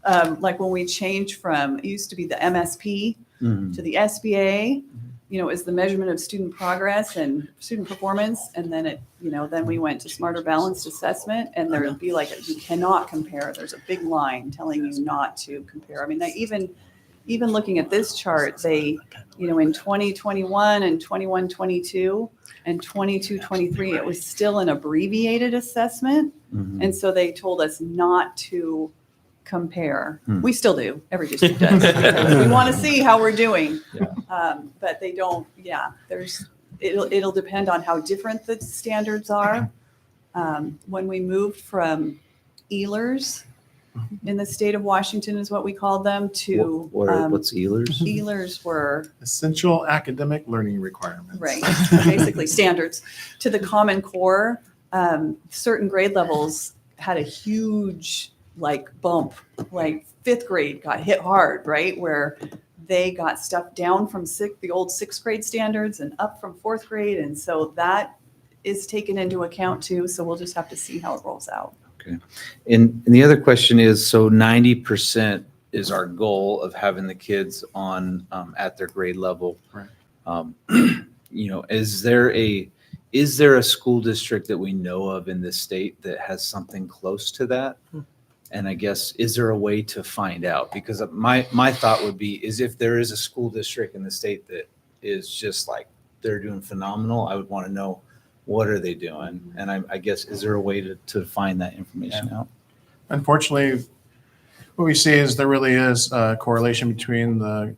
E: Like when we change from, it used to be the MSP to the SBA, is the measurement of student progress and student performance. And then then we went to smarter balanced assessment, and there would be like, you cannot compare. There's a big line telling you not to compare. I mean, they even looking at this chart, they, in 2021 and 21-22 and 22-23, it was still an abbreviated assessment. And so they told us not to compare. We still do. Every district does. Because we want to see how we're doing. But they don't, it'll depend on how different the standards are. When we moved from ELERS in the state of Washington is what we called them, to
D: What's ELERS?
E: ELERS were
C: Essential academic learning requirements.
E: right, basically standards. To the Common Core, certain grade levels had a huge like bump, like fifth grade got hit hard, right? Where they got stuff down from the old sixth grade standards and up from fourth grade. And so that is taken into account too. So we'll just have to see how it rolls out.
D: Okay. And the other question is, so 90% is our goal of having the kids on at their grade level.
C: Right.
D: Is there a school district that we know of in this state that has something close to that? And I guess, is there a way to find out? Because my thought would be is if there is a school district in the state that is just like, they're doing phenomenal, I would want to know what are they doing? And I guess, is there a way to find that information out?
C: Unfortunately, what we see is there really is a correlation between the,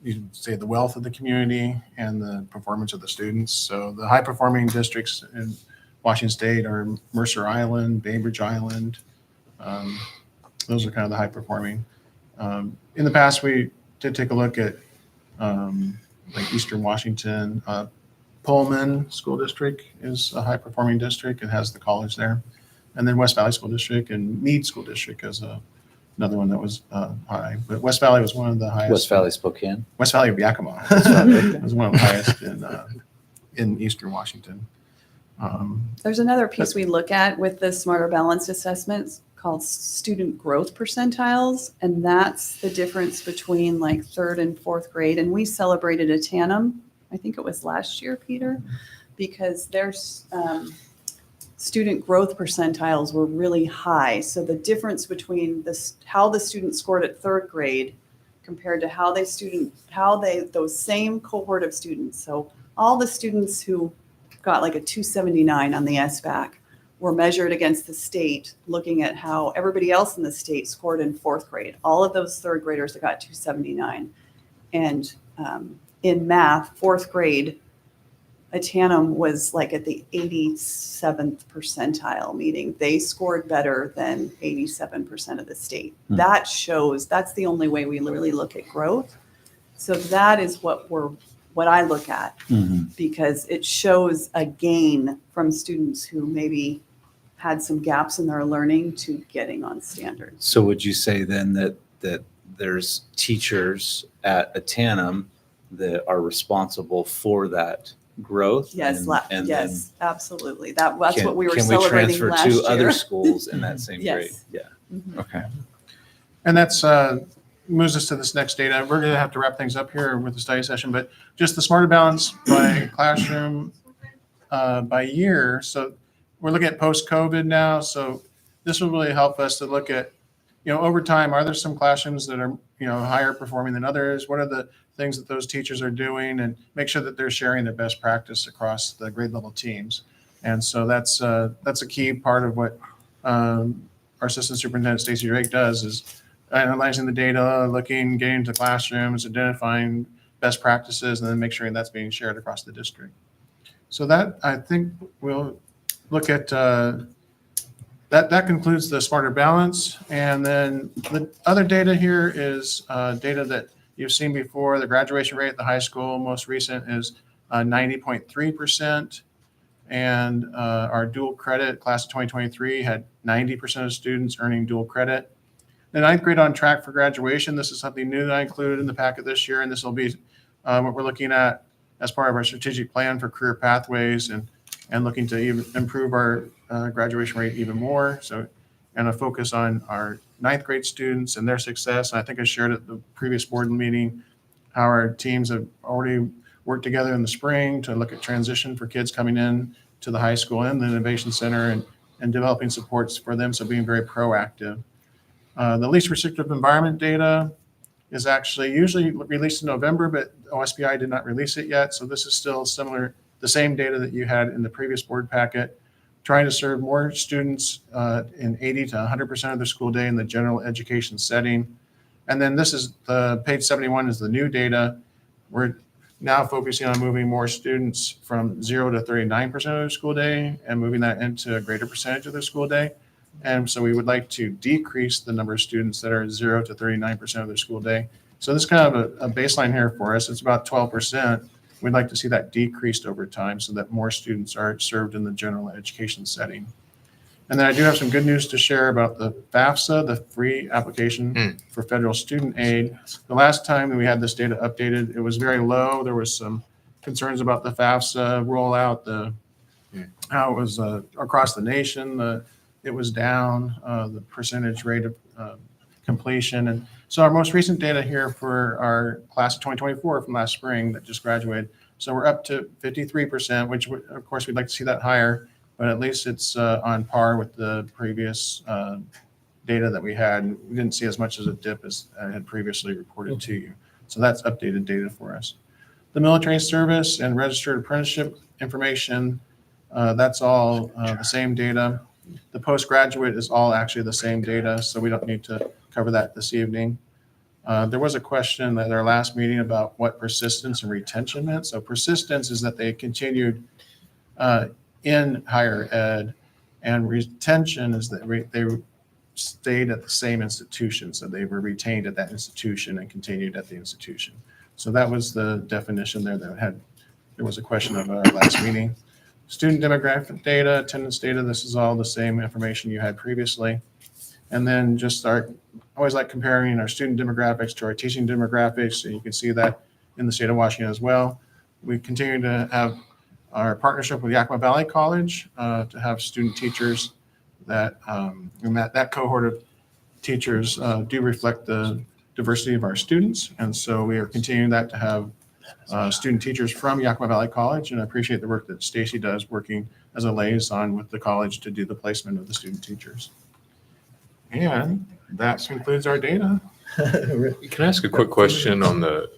C: you can say the wealth of the community and the performance of the students. So the high performing districts in Washington State are Mercer Island, Bainbridge Island. Those are kind of the high performing. In the past, we did take a look at like Eastern Washington. Pullman School District is a high performing district. It has the college there. And then West Valley School District and Meade School District is another one that was high. But West Valley was one of the highest.
D: West Valley Spokane?
C: West Valley of Yakima. It was one of the highest in Eastern Washington.
E: There's another piece we look at with the Smarter Balanced Assessments called student growth percentiles. And that's the difference between like third and fourth grade. And we celebrated a TANM, I think it was last year, Peter, because there's student growth percentiles were really high. So the difference between how the student scored at third grade compared to those same cohort of students. So all the students who got like a 279 on the SBAC were measured against the state, looking at how everybody else in the state scored in fourth grade. All of those third graders that got 279. And in math, fourth grade, a TANM was like at the 87th percentile, meaning they scored better than 87% of the state. That shows, that's the only way we really look at growth. So that is what I look at, because it shows a gain from students who maybe had some gaps in their learning to getting on standards.
D: So would you say then that there's teachers at a TANM that are responsible for that growth?
E: Yes,
D: and
E: yes, absolutely. That's what we were
D: can
E: celebrating last year.
D: Can we transfer to other schools in that same grade?
E: Yes.
D: Yeah.
E: Mhm.
D: Okay.
C: And that's moves us to this next data. We're going to have to wrap things up here with the study session, but just the Smarter Balance by classroom by year. So we're looking at post-COVID now. So this will really help us to look at, over time, are there some classrooms that are, higher performing than others? What are the things that those teachers are doing, and make sure that they're sharing their best practice across the grade level teams. And so that's a key part of what our Assistant Superintendent Stacy Drake does, is analyzing the data, getting into classrooms, identifying best practices, and then make sure that's being shared across the district. So that, I think we'll look at, that concludes the Smarter Balance. And then the other data here is data that you've seen before. The graduation rate at the high school, most recent, is 90.3%. And our dual credit class of 2023 had 90% of students earning dual credit. The ninth grade on track for graduation. This is something new that I included in the packet this year, and this will be what we're looking at as part of our strategic plan for career pathways, and looking to even improve our graduation rate even more. So, and a focus on our ninth grade students and their success. And I think I shared at the previous board meeting how our teams have already worked together in the spring to look at transition for kids coming in to the high school and the Innovation Center, and developing supports for them. So being very proactive. The least restrictive environment data is actually usually released in November, but OSBI did not release it yet. So this is still similar, the same data that you had in the previous board packet, trying to serve more students in 80 to 100% of the school day in the general education setting. And then this is page 71 is the new data. We're now focusing on moving more students from 0 to 39% of their school day and moving that into a greater percentage of their school day. And so we would like to decrease the number of students that are 0 to 39% of their school day. So this is kind of a baseline here for us. It's about 12%. We'd like to see that decreased over time so that more students are served in the general education setting. And then I do have some good news to share about the FAFSA, the free application for federal student aid. The last time we had this data updated, it was very low. There was some concerns about the FAFSA rollout, how it was across the nation. It was down, the percentage rate of completion. And so our most recent data here for our class of 2024 from last spring that just graduated. So we're up to 53%, which of course we'd like to see that higher, but at least it's on par with the previous data that we had. We didn't see as much as a dip as I had previously reported to you. So that's updated data for us. The military service and registered apprenticeship information, that's all the same data. The postgraduate is all actually the same data, so we don't need to cover that this evening. There was a question at our last meeting about what persistence and retention meant. So persistence is that they continued in higher ed, and retention is that they stayed at the same institution. So they were retained at that institution and continued at the institution. So that was the definition there there was a question of our last meeting. Student demographic data, attendance data, this is all the same information you had previously. And then just I always like comparing our student demographics to our teaching demographics. So you can see that in the state of Washington as well. We continue to have our partnership with Yakima Valley College to have student teachers that cohort of teachers do reflect the diversity of our students. And so we are continuing that to have student teachers from Yakima Valley College, and I appreciate the work that Stacy does working as a liaison with the college to do the placement of the student teachers. And that concludes our data.
G: Can I ask a quick question on the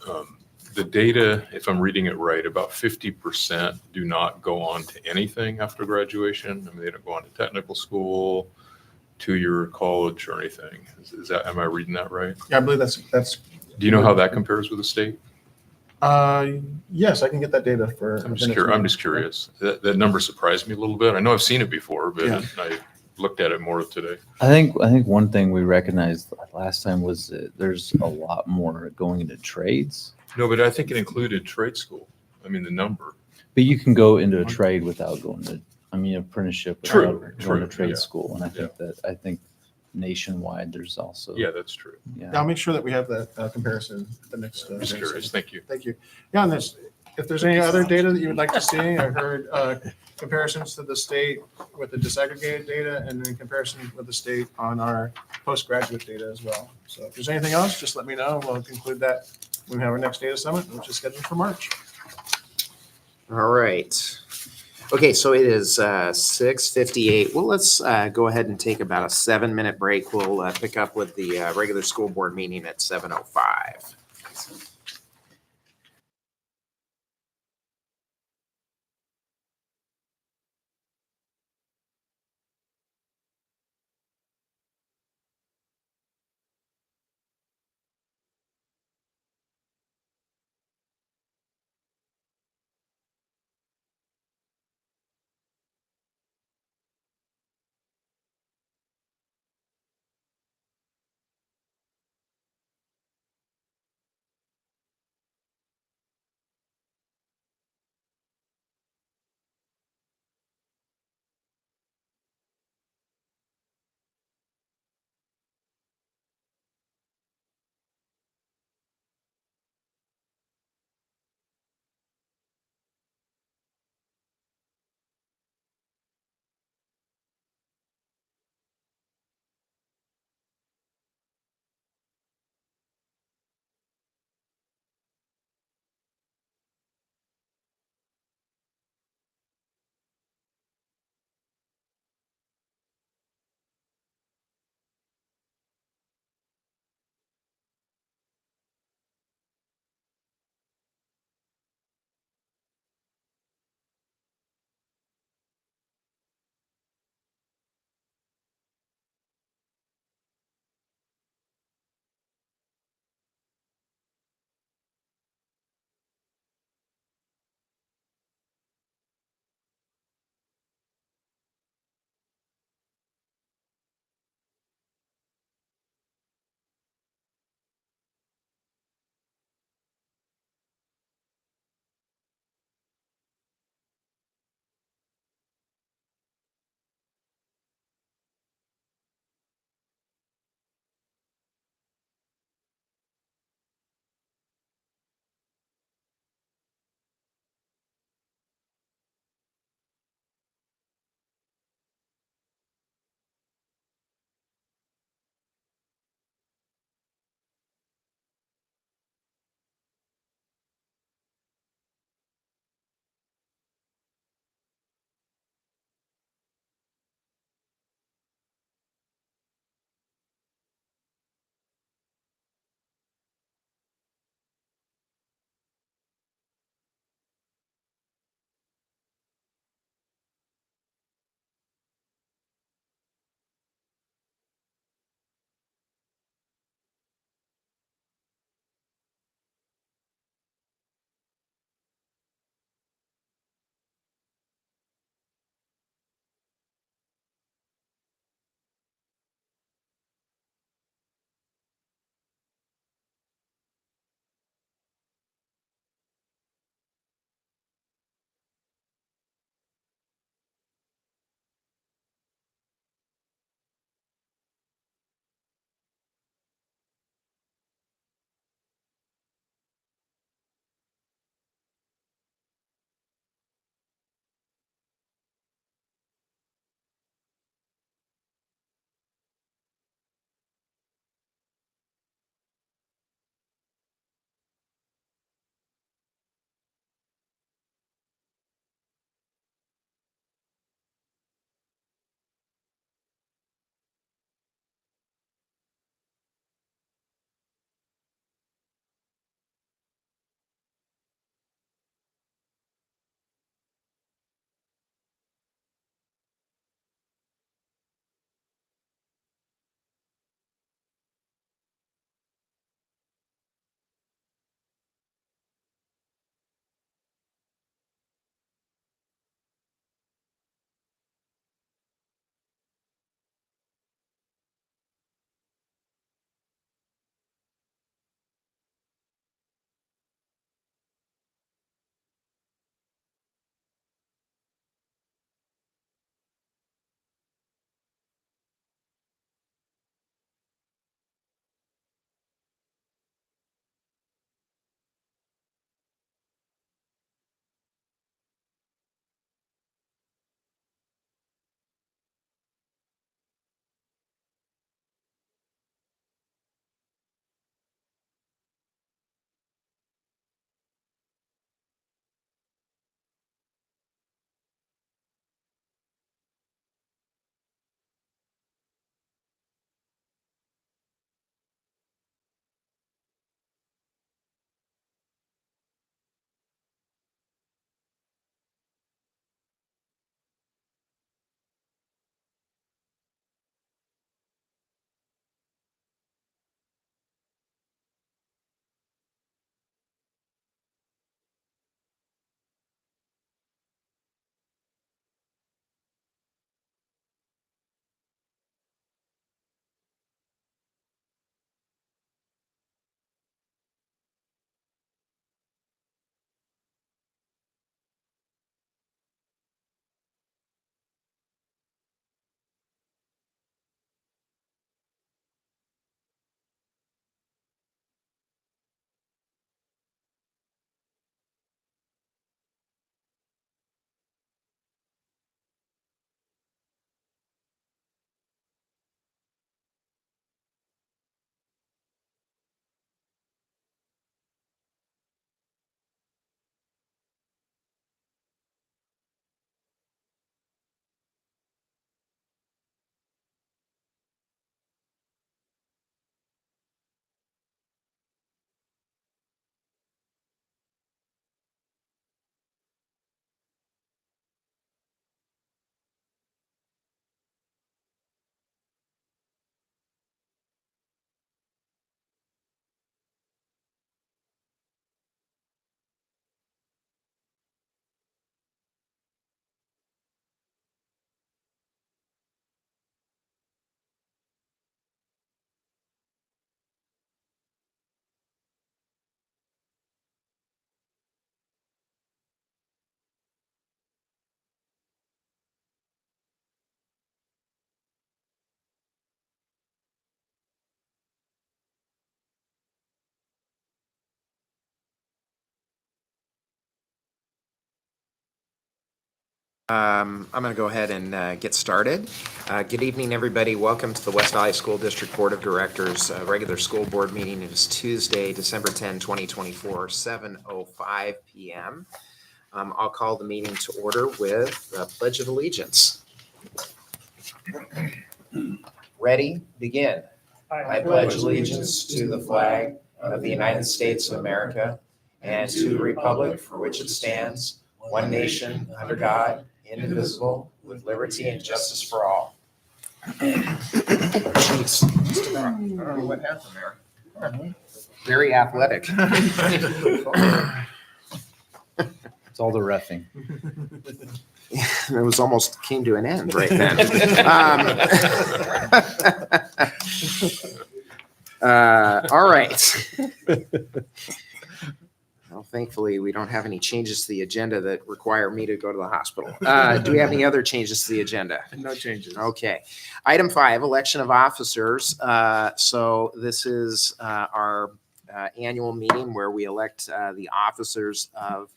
G: data? If I'm reading it right, about 50% do not go on to anything after graduation. I mean, they don't go on to technical school, 2-year college, or anything. Is that? Am I reading that right?
C: Yeah, I believe that's.
G: Do you know how that compares with the state?
C: Yes, I can get that data for.
G: I'm just curious. That number surprised me a little bit. I know I've seen it before, but
C: Yeah.
G: I looked at it more today.
D: I think one thing we recognized last time was that there's a lot more going into trades,
G: No, but I think it included trade school. I mean, the number.
D: but you can go into a trade without going to, apprenticeship
G: True,
D: without going
G: true,
D: to trade
G: yeah.
D: school. And I think nationwide there's also,
G: Yeah, that's true.
C: Yeah, I'll make sure that we have that comparison at the next.
G: I'm just curious. Thank you.
C: Thank you. Yeah, and if there's any other data that you would like to see, I heard comparisons to the state with the disaggregated data and then comparison with the state on our postgraduate data as well. So if there's anything else, just let me know. We'll conclude that when we have our next data summit, which is scheduled for March.
A: All right. Okay, so it is 6:58. Well, let's go ahead and take about a 7-minute break. We'll pick up with the regular school board meeting at 7:05. I'm going to go ahead and get started. Good evening, everybody. Welcome to the West Valley School District Board of Directors regular school board meeting. It is Tuesday, December 10, 2024, 7:05 p.m. I'll call the meeting to order with the Pledge of Allegiance. Ready? Begin. I pledge allegiance to the flag of the United States of America and to the republic for which it stands, one nation, under God, indivisible, with liberty and justice for all. Jeez. I don't know what happened there. Very athletic.
D: It's all the reffing.
A: It was almost came to an end right then. All right. Well, thankfully, we don't have any changes to the agenda that require me to go to the hospital. Do we have any other changes to the agenda?
C: No changes.
A: Okay. Item 5, election of officers. So this is our annual meeting where we elect the officers of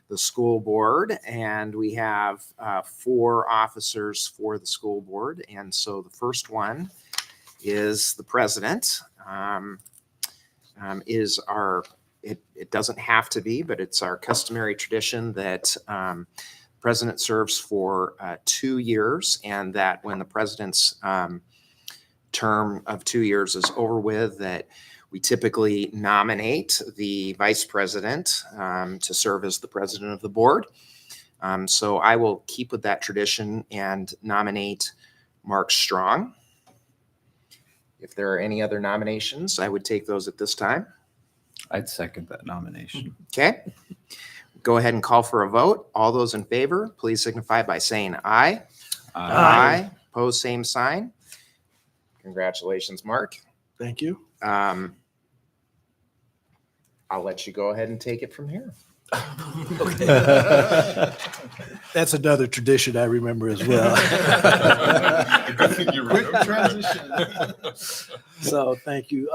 A: the school board, and we have 4 officers for the school board. And so the first one is the president. It doesn't have to be, but it's our customary tradition that president serves for 2 years, and that when the president's term of 2 years is over with, that we typically nominate the vice president to serve as the president of the board. So I will keep with that tradition and nominate Mark Strong. If there are any other nominations, I would take those at this time.
D: I'd second that nomination.
A: Okay. Go ahead and call for a vote. All those in favor, please signify by saying aye.
F: Aye.
A: Pose same sign. Congratulations, Mark.
H: Thank you.
A: I'll let you go ahead and take it from here.
H: That's another tradition I remember as well.
G: Good thing you remember.
C: Transition.
H: So thank you.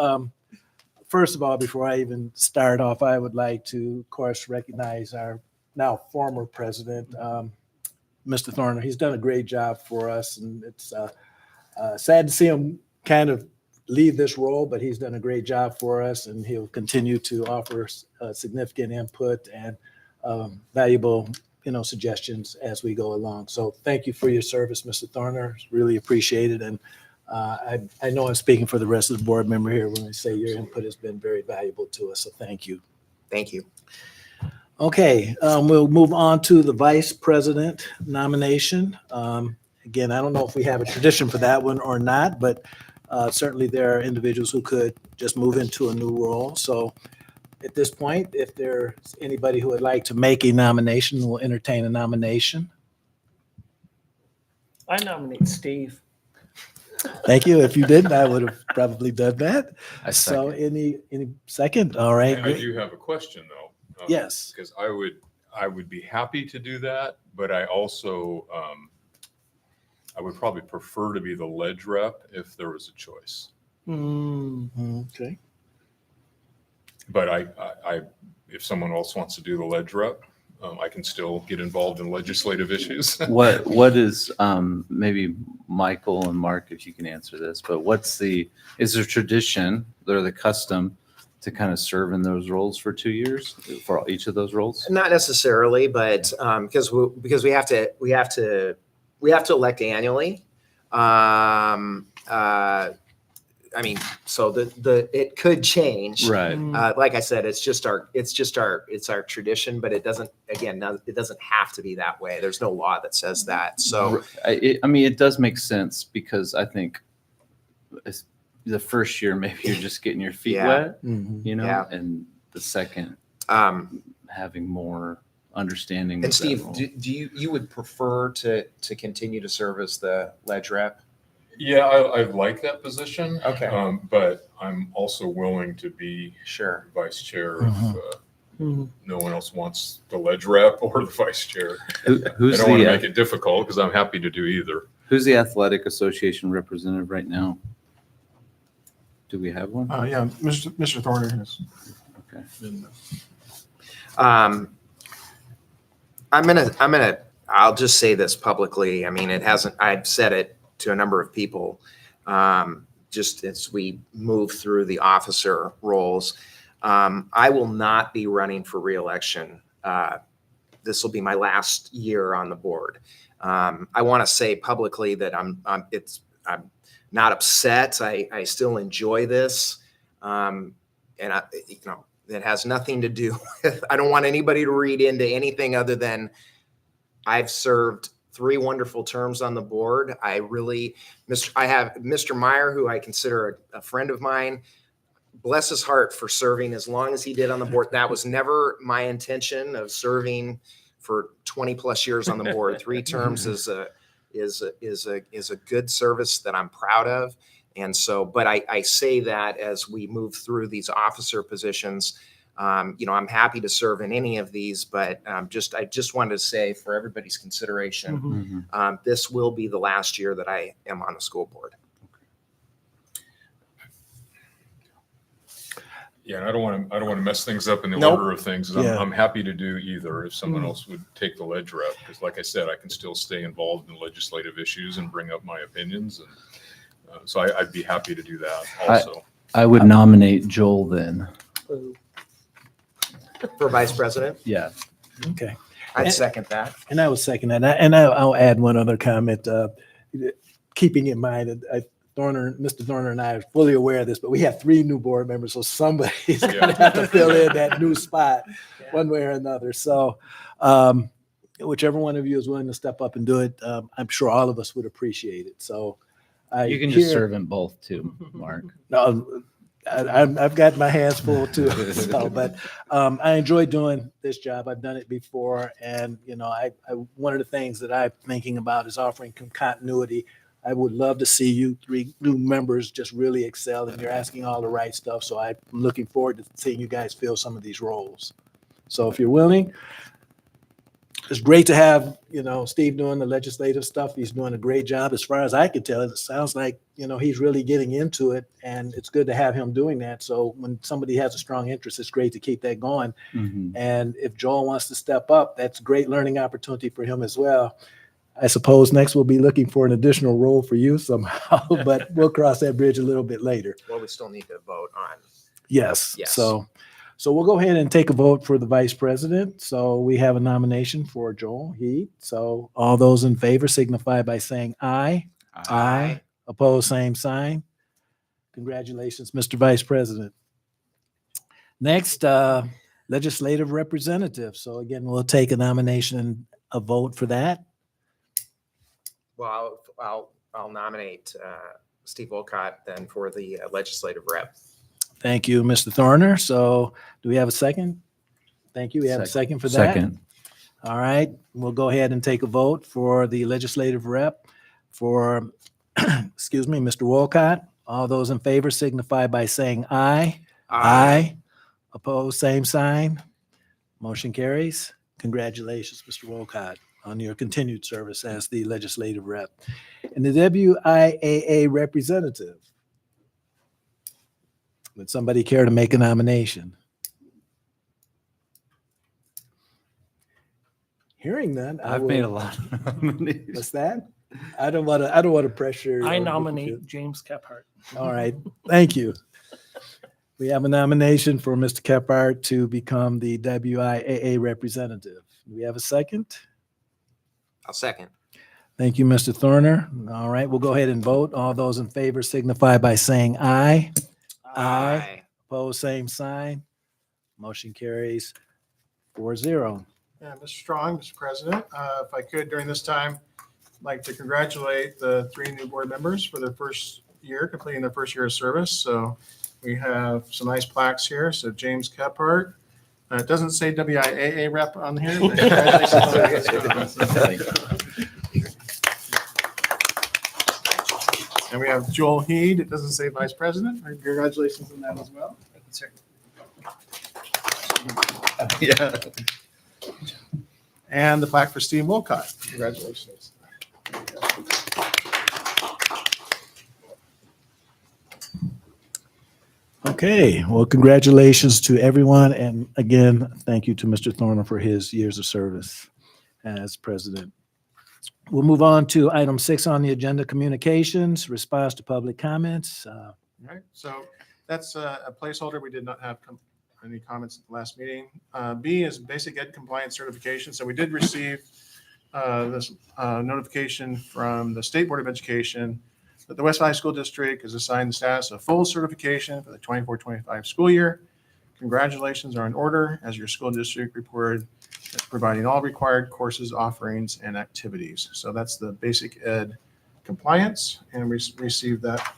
H: First of all, before I even start off, I would like to, of course, recognize our now former president, Mr. Thorner. He's done a great job for us, and it's sad to see him kind of leave this role, but he's done a great job for us, and he'll continue to offer significant input and valuable, suggestions as we go along. So thank you for your service, Mr. Thorner. Really appreciate it. And I know I'm speaking for the rest of the board member here when I say your input has been very valuable to us. So thank you.
A: Thank you.
H: Okay, we'll move on to the vice president nomination. Again, I don't know if we have a tradition for that one or not, but certainly there are individuals who could just move into a new role. So at this point, if there's anybody who would like to make a nomination, we'll entertain a nomination.
F: I nominate Steve.
H: Thank you. If you didn't, I would have probably done that.
D: I
H: So
D: second.
H: any second? All right.
G: I do have a question though.
H: Yes.
G: Because I would be happy to do that, but I also, I would probably prefer to be the ledge rep if there was a choice.
H: Okay.
G: But if someone else wants to do the ledge rep, I can still get involved in legislative issues.
D: What is, maybe Michael and Mark, if you can answer this, but is there tradition or the custom to kind of serve in those roles for 2 years for each of those roles?
A: Not necessarily, but because we have to elect annually. So it could change.
D: Right.
A: Like I said, it's our tradition, but it doesn't have to be that way. There's no law that says that. So
D: It does make sense because I think the first year, maybe you're just getting your feet
A: Yeah.
D: wet,
H: Mhm.
A: Yeah.
D: and the second, having more understanding.
A: and
D: of that
A: Steve,
D: role.
A: do you would prefer to continue to serve as the ledge rep?
G: Yeah, I like that position.
A: Okay.
G: But I'm also willing to be
A: Sure.
G: vice chair
H: Mhm.
G: if no one else wants the ledge rep or the vice chair. I
D: Who's
G: don't want to
D: the
G: make it difficult because I'm happy to do either.
D: who's the athletic association representative right now? Do we have one?
C: Yeah, Mr. Thorner has
D: Okay.
C: been.
A: I'm gonna I'll just say this publicly. I mean, it hasn't, I've said it to a number of people, just as we move through the officer roles. I will not be running for reelection. This will be my last year on the board. I want to say publicly that I'm not upset. I still enjoy this. And it has nothing to do with, I don't want anybody to read into anything other than I've served 3 wonderful terms on the board. I have Mr. Meyer, who I consider a friend of mine. Bless his heart for serving as long as he did on the board. That was never my intention of serving for 20 plus years on the board. 3 terms is a good service that I'm proud of. And so, but I say that as we move through these officer positions, I'm happy to serve in any of these, but I just wanted to say for everybody's consideration, this will be the last year that I am on the school board.
G: Yeah, and I don't want to mess things up in the
A: Nope.
G: order of things.
H: Yeah.
G: I'm happy to do either if someone else would take the ledge rep, because like I said, I can still stay involved in legislative issues and bring up my opinions. And so I'd be happy to do that also.
D: I would nominate Joel then.
A: For vice president,
D: Yeah.
H: Okay.
A: I'd second that.
H: And I will second that. And I'll add one other comment, keeping in mind that Mr. Thorner and I are fully aware of this, but we have 3 new board members, so somebody's going to have to fill in that new spot one way or another. So whichever one of you is willing to step up and do it, I'm sure all of us would appreciate it. So
D: You can just serve in both too, Mark.
H: No, I've got my hands full too. So, but I enjoy doing this job. I've done it before, and one of the things that I'm thinking about is offering continuity. I would love to see you 3 new members just really excel, and you're asking all the right stuff. So I'm looking forward to seeing you guys fill some of these roles. So if you're willing, it's great to have, Steve doing the legislative stuff. He's doing a great job. As far as I could tell, it sounds like, he's really getting into it, and it's good to have him doing that. So when somebody has a strong interest, it's great to keep that going. And if Joel wants to step up, that's a great learning opportunity for him as well. I suppose next we'll be looking for an additional role for you somehow, but we'll cross that bridge a little bit later.
A: Well, we still need to vote on.
H: Yes.
A: Yes.
H: So we'll go ahead and take a vote for the vice president. So we have a nomination for Joel Heed. So all those in favor signify by saying aye. Aye. Opposed, same sign. Congratulations, Mr. Vice President. Next, legislative representative. So again, we'll take a nomination and a vote for that.
A: Well, I'll nominate Steve Wolcott then for the legislative rep.
H: Thank you, Mr. Thorner. So do we have a second? Thank you. We have a second for that.
D: Second.
H: All right. We'll go ahead and take a vote for the legislative rep for, Mr. Wolcott. All those in favor signify by saying aye. Aye. Opposed, same sign. Motion carries. Congratulations, Mr. Wolcott, on your continued service as the legislative rep. And the WIAA representative. Would somebody care to make a nomination? Hearing none,
D: I've made a lot of nominees.
H: What's that? I don't want to pressure.
F: I
H: or
F: nominate James Kephart.
H: All right, thank you. We have a nomination for Mr. Kephart to become the WIAA representative. Do we have a second?
A: I'll second.
H: Thank you, Mr. Thorner. All right, we'll go ahead and vote. All those in favor signify by saying aye. Aye. Opposed, same sign. Motion carries 4-0.
C: Yeah, Mr. Strong, Mr. President, if I could during this time, I'd like to congratulate the 3 new board members for their first year, completing their first year of service. So we have some nice plaques here. So James Kephart. It doesn't say WIAA rep on here. But congratulations. And we have Joel Heed. It doesn't say vice president. Congratulations on that as well.
D: Yeah.
C: And the plaque for Steve Wolcott. Congratulations.
H: Okay, well, congratulations to everyone. And again, thank you to Mr. Thorner for his years of service as president. We'll move on to item 6 on the agenda, communications, response to public comments.
C: All right, so that's a placeholder. We did not have any comments at the last meeting. B is basic ed compliance certification. So we did receive this notification from the State Board of Education that the West Valley School District is assigned the status of full certification for the 24-25 school year. Congratulations are in order as your school district reported providing all required courses, offerings, and activities. So that's the basic ed compliance, and we received that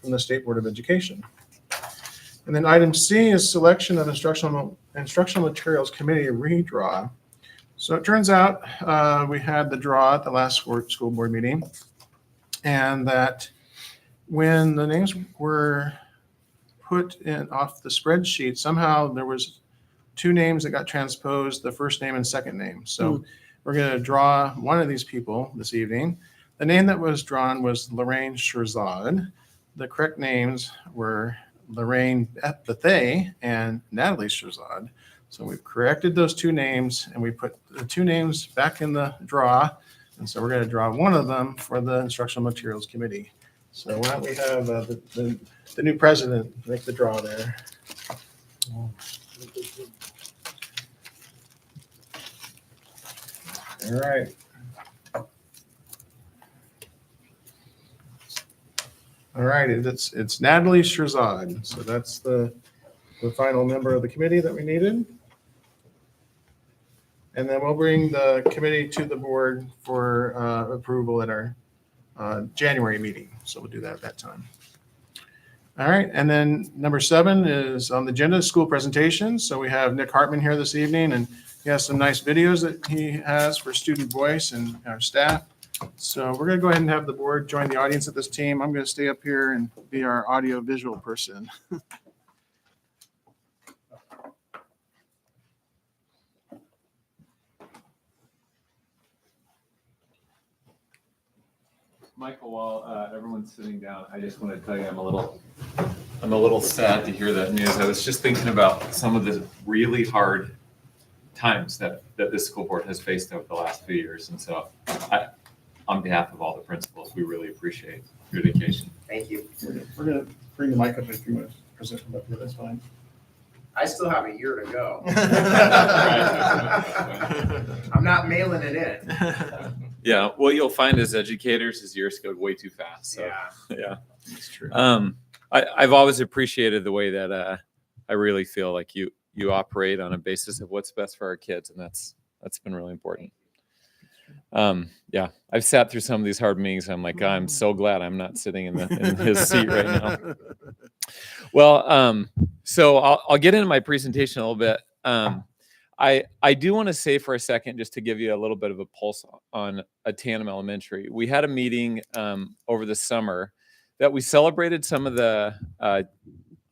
C: from the State Board of Education. And then item C is selection of instructional materials committee redraw. So it turns out we had the draw at the last school board meeting, and that when the names were put in off the spreadsheet, somehow there was 2 names that got transposed, the first name and second name. So we're going to draw one of these people this evening. The name that was drawn was Lorraine Shirzad. The correct names were Lorraine Bethay and Natalie Shirzad. So we've corrected those 2 names, and we put the 2 names back in the draw. And so we're going to draw one of them for the Instructional Materials Committee. So why don't we have the new president make the draw there? All right. All right, it's Natalie Shirzad. So that's the final member of the committee that we needed. And then we'll bring the committee to the board for approval at our January meeting. So we'll do that at that time. All right, and then number 7 is on the agenda, school presentations. So we have Nick Hartman here this evening, and he has some nice videos that he has for student voice and our staff. So we're going to go ahead and have the board join the audience at this team. I'm going to stay up here and be our audio visual person.
I: Michael, while everyone's sitting down, I just want to tell you I'm a little sad to hear that news. I was just thinking about some of the really hard times that this school board has faced over the last few years. And so on behalf of all the principals, we really appreciate your dedication.
A: Thank you.
C: We're going to bring the mic up if you want to present them up here. That's fine.
A: I still have a year to go. I'm not mailing it in.
I: Yeah, what you'll find as educators is years go way too fast. So, yeah,
C: That's true.
I: I've always appreciated the way that I really feel like you operate on a basis of what's best for our kids, and that's been really important. Yeah, I've sat through some of these hard meetings. I'm like, I'm so glad I'm not sitting in his seat right now. Well, so I'll get into my presentation a little bit. I do want to say for a second, just to give you a little bit of a pulse on Tandem Elementary. We had a meeting over the summer that we celebrated some of the, I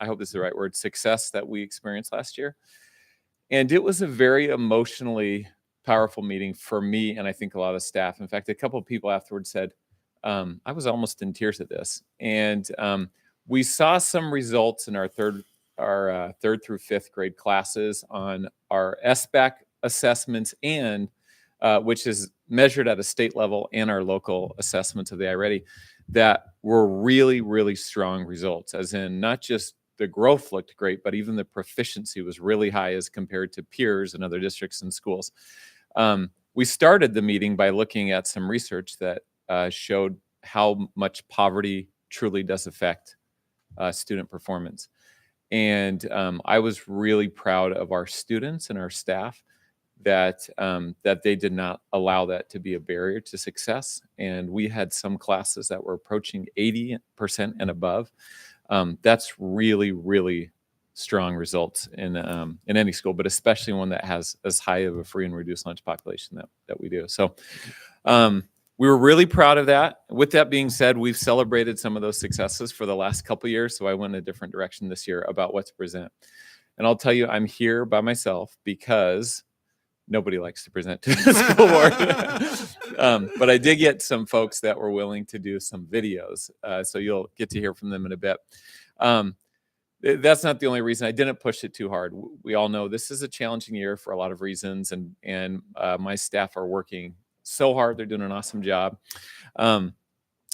I: hope this is the right word, success that we experienced last year. And it was a very emotionally powerful meeting for me, and I think a lot of staff. In fact, a couple of people afterwards said, I was almost in tears at this. And we saw some results in our third through fifth grade classes on our SBAC assessments, and which is measured at a state level, and our local assessments of the iReady, that were really, really strong results, as in not just the growth looked great, but even the proficiency was really high as compared to peers in other districts and schools. We started the meeting by looking at some research that showed how much poverty truly does affect student performance. And I was really proud of our students and our staff that they did not allow that to be a barrier to success. And we had some classes that were approaching 80% and above. That's really, really strong results in any school, but especially one that has as high of a free and reduced lunch population that we do. So we were really proud of that. With that being said, we've celebrated some of those successes for the last couple of years. So I went in a different direction this year about what to present. And I'll tell you, I'm here by myself because nobody likes to present to the school board. But I did get some folks that were willing to do some videos. So you'll get to hear from them in a bit. That's not the only reason. I didn't push it too hard. We all know this is a challenging year for a lot of reasons, and my staff are working so hard. They're doing an awesome job.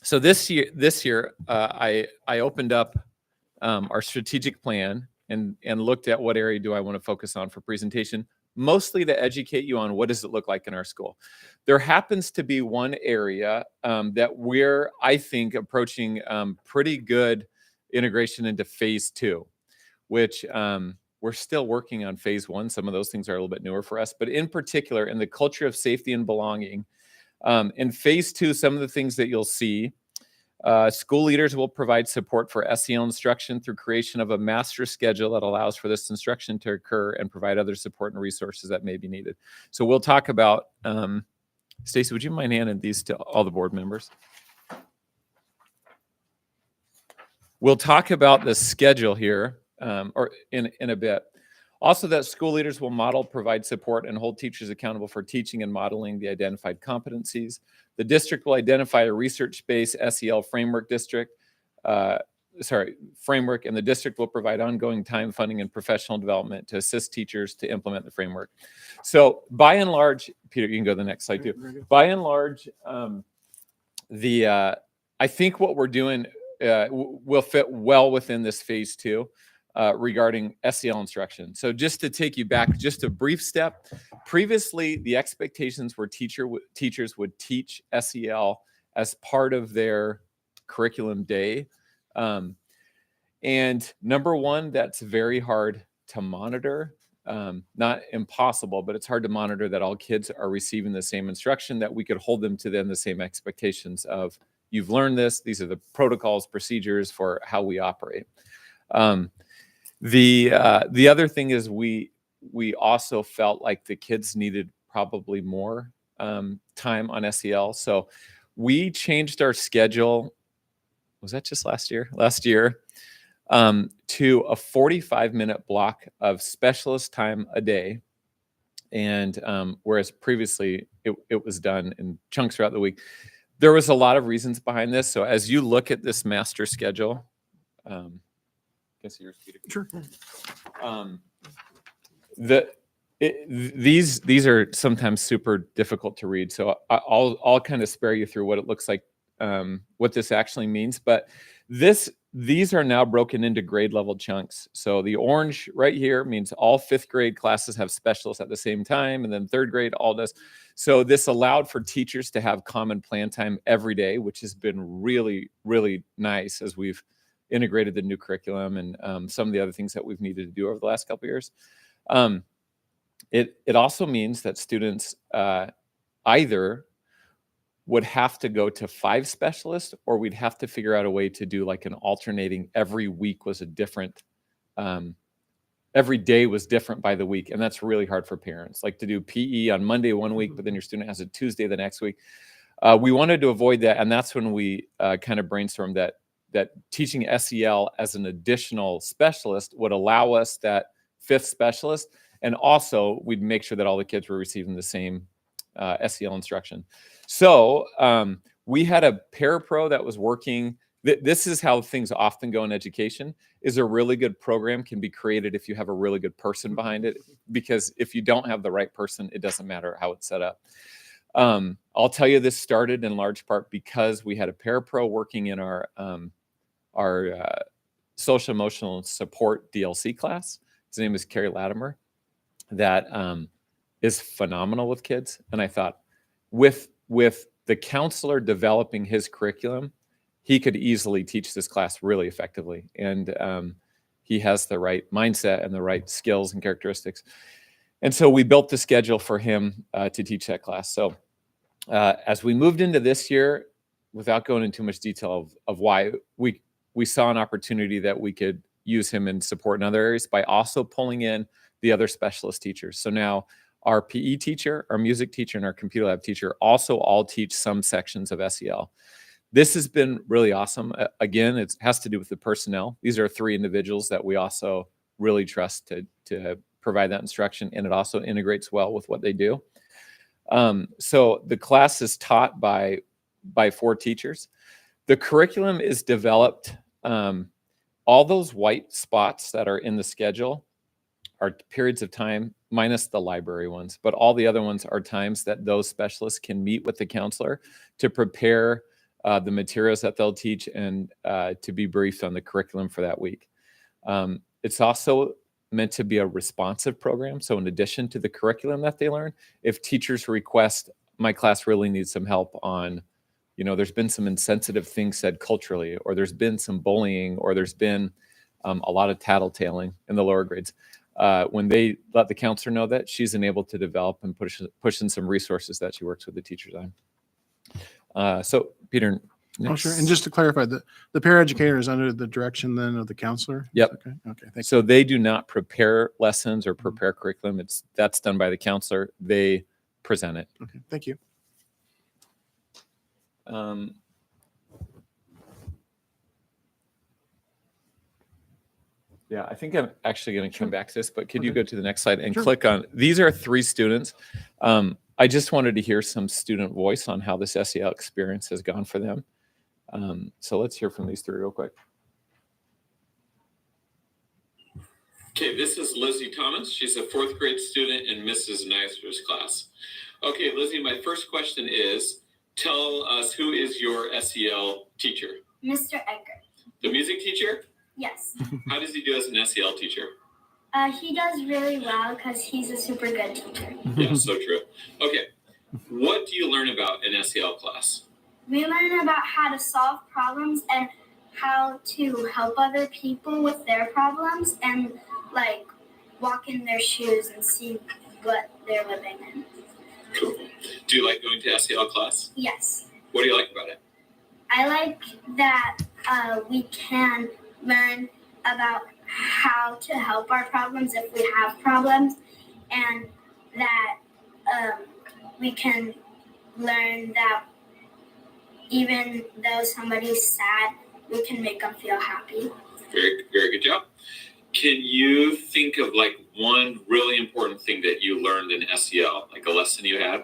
I: So this year, I opened up our strategic plan and looked at what area do I want to focus on for presentation, mostly to educate you on what does it look like in our school. There happens to be one area that we're, I think, approaching pretty good integration into phase 2, which we're still working on phase 1. Some of those things are a little bit newer for us, but in particular, in the culture of safety and belonging, in phase 2, some of the things that you'll see, school leaders will provide support for SEL instruction through creation of a master schedule that allows for this instruction to occur and provide other support and resources that may be needed. So we'll talk about, Stacy, would you mind handing these to all the board members? We'll talk about the schedule here or in a bit. Also, that school leaders will model, provide support, and hold teachers accountable for teaching and modeling the identified competencies. The district will identify a research-based SEL framework framework, and the district will provide ongoing time, funding, and professional development to assist teachers to implement the framework. So by and large, Peter, you can go to the next slide too. By and large, I think what we're doing will fit well within this phase 2. Regarding SEL instruction. So just to take you back just a brief step, previously the expectations were teachers would teach SEL as part of their curriculum day. And number one, that's very hard to monitor. Not impossible, but it's hard to monitor that all kids are receiving the same instruction, that we could hold them to then the same expectations of, you've learned this, these are the protocols, procedures for how we operate. The other thing is we also felt like the kids needed probably more time on SEL. So we changed our schedule. Was that just last year? Last year to a 45-minute block of specialist time a day. And whereas previously it was done in chunks throughout the week. There was a lot of reasons behind this. So as you look at this master schedule, guess yours, Peter.
C: Sure.
I: These are sometimes super difficult to read, so I'll kind of spare you through what it looks like, what this actually means. But these are now broken into grade level chunks. So the orange right here means all 5th grade classes have specialists at the same time, and then 3rd grade all does. So this allowed for teachers to have common plan time every day, which has been really, really nice as we've integrated the new curriculum and some of the other things that we've needed to do over the last couple of years. It also means that students either would have to go to 5 specialists, or we'd have to figure out a way to do like an alternating, every week was a different, every day was different by the week. And that's really hard for parents, like to do PE on Monday one week, but then your student has a Tuesday the next week. We wanted to avoid that. And that's when we kind of brainstormed that teaching SEL as an additional specialist would allow us that 5th specialist. And also we'd make sure that all the kids were receiving the same SEL instruction. So we had a parapro that was working. This is how things often go in education, is a really good program can be created if you have a really good person behind it, because if you don't have the right person, it doesn't matter how it's set up. I'll tell you, this started in large part because we had a parapro working in our social emotional support DLC class. His name is Kerry Latimer. That is phenomenal with kids. And I thought, with the counselor developing his curriculum, he could easily teach this class really effectively. And he has the right mindset and the right skills and characteristics. And so we built the schedule for him to teach that class. So as we moved into this year, without going into too much detail of why, we saw an opportunity that we could use him in support in other areas by also pulling in the other specialist teachers. So now our PE teacher, our music teacher, and our computer lab teacher also all teach some sections of SEL. This has been really awesome. Again, it has to do with the personnel. These are 3 individuals that we also really trust to provide that instruction, and it also integrates well with what they do. So the class is taught by 4 teachers. The curriculum is developed. All those white spots that are in the schedule are periods of time, minus the library ones, but all the other ones are times that those specialists can meet with the counselor to prepare the materials that they'll teach and to be briefed on the curriculum for that week. It's also meant to be a responsive program. So in addition to the curriculum that they learn, if teachers request, my class really needs some help on, there's been some insensitive things said culturally, or there's been some bullying, or there's been a lot of tattletaling in the lower grades. When they let the counselor know that, she's enabled to develop and push in some resources that she works with the teachers on. So Peter.
C: Oh, sure. And just to clarify, the paraeducator is under the direction then of the counselor?
I: Yep.
C: Okay. Thank you.
I: So they do not prepare lessons or prepare curriculum. That's done by the counselor. They present it.
C: Okay. Thank you.
I: Yeah, I think I'm actually going to come back to this, but could you
C: Okay.
I: go to the next slide and
C: Sure.
I: click on, these are 3 students. I just wanted to hear some student voice on how this SEL experience has gone for them. So let's hear from these 3 real quick.
J: Okay, this is Lizzie Thomas. She's a 4th grade student in Mrs. Neiser's class. Okay, Lizzie, my first question is, tell us, who is your SEL teacher?
K: Mr. Edgar.
J: The music teacher?
K: Yes.
J: How does he do as an SEL teacher?
K: He does really well because he's a super good teacher.
J: Yeah, so true. Okay, what do you learn about in SEL class?
K: We learn about how to solve problems and how to help other people with their problems and like walk in their shoes and see what they're living in.
J: Cool. Do you like going to SEL class?
K: Yes.
J: What do you like about it?
K: I like that we can learn about how to help our problems if we have problems, and that we can learn that even though somebody's sad, we can make them feel happy.
J: Very, very good job. Can you think of like one really important thing that you learned in SEL, like a lesson you had?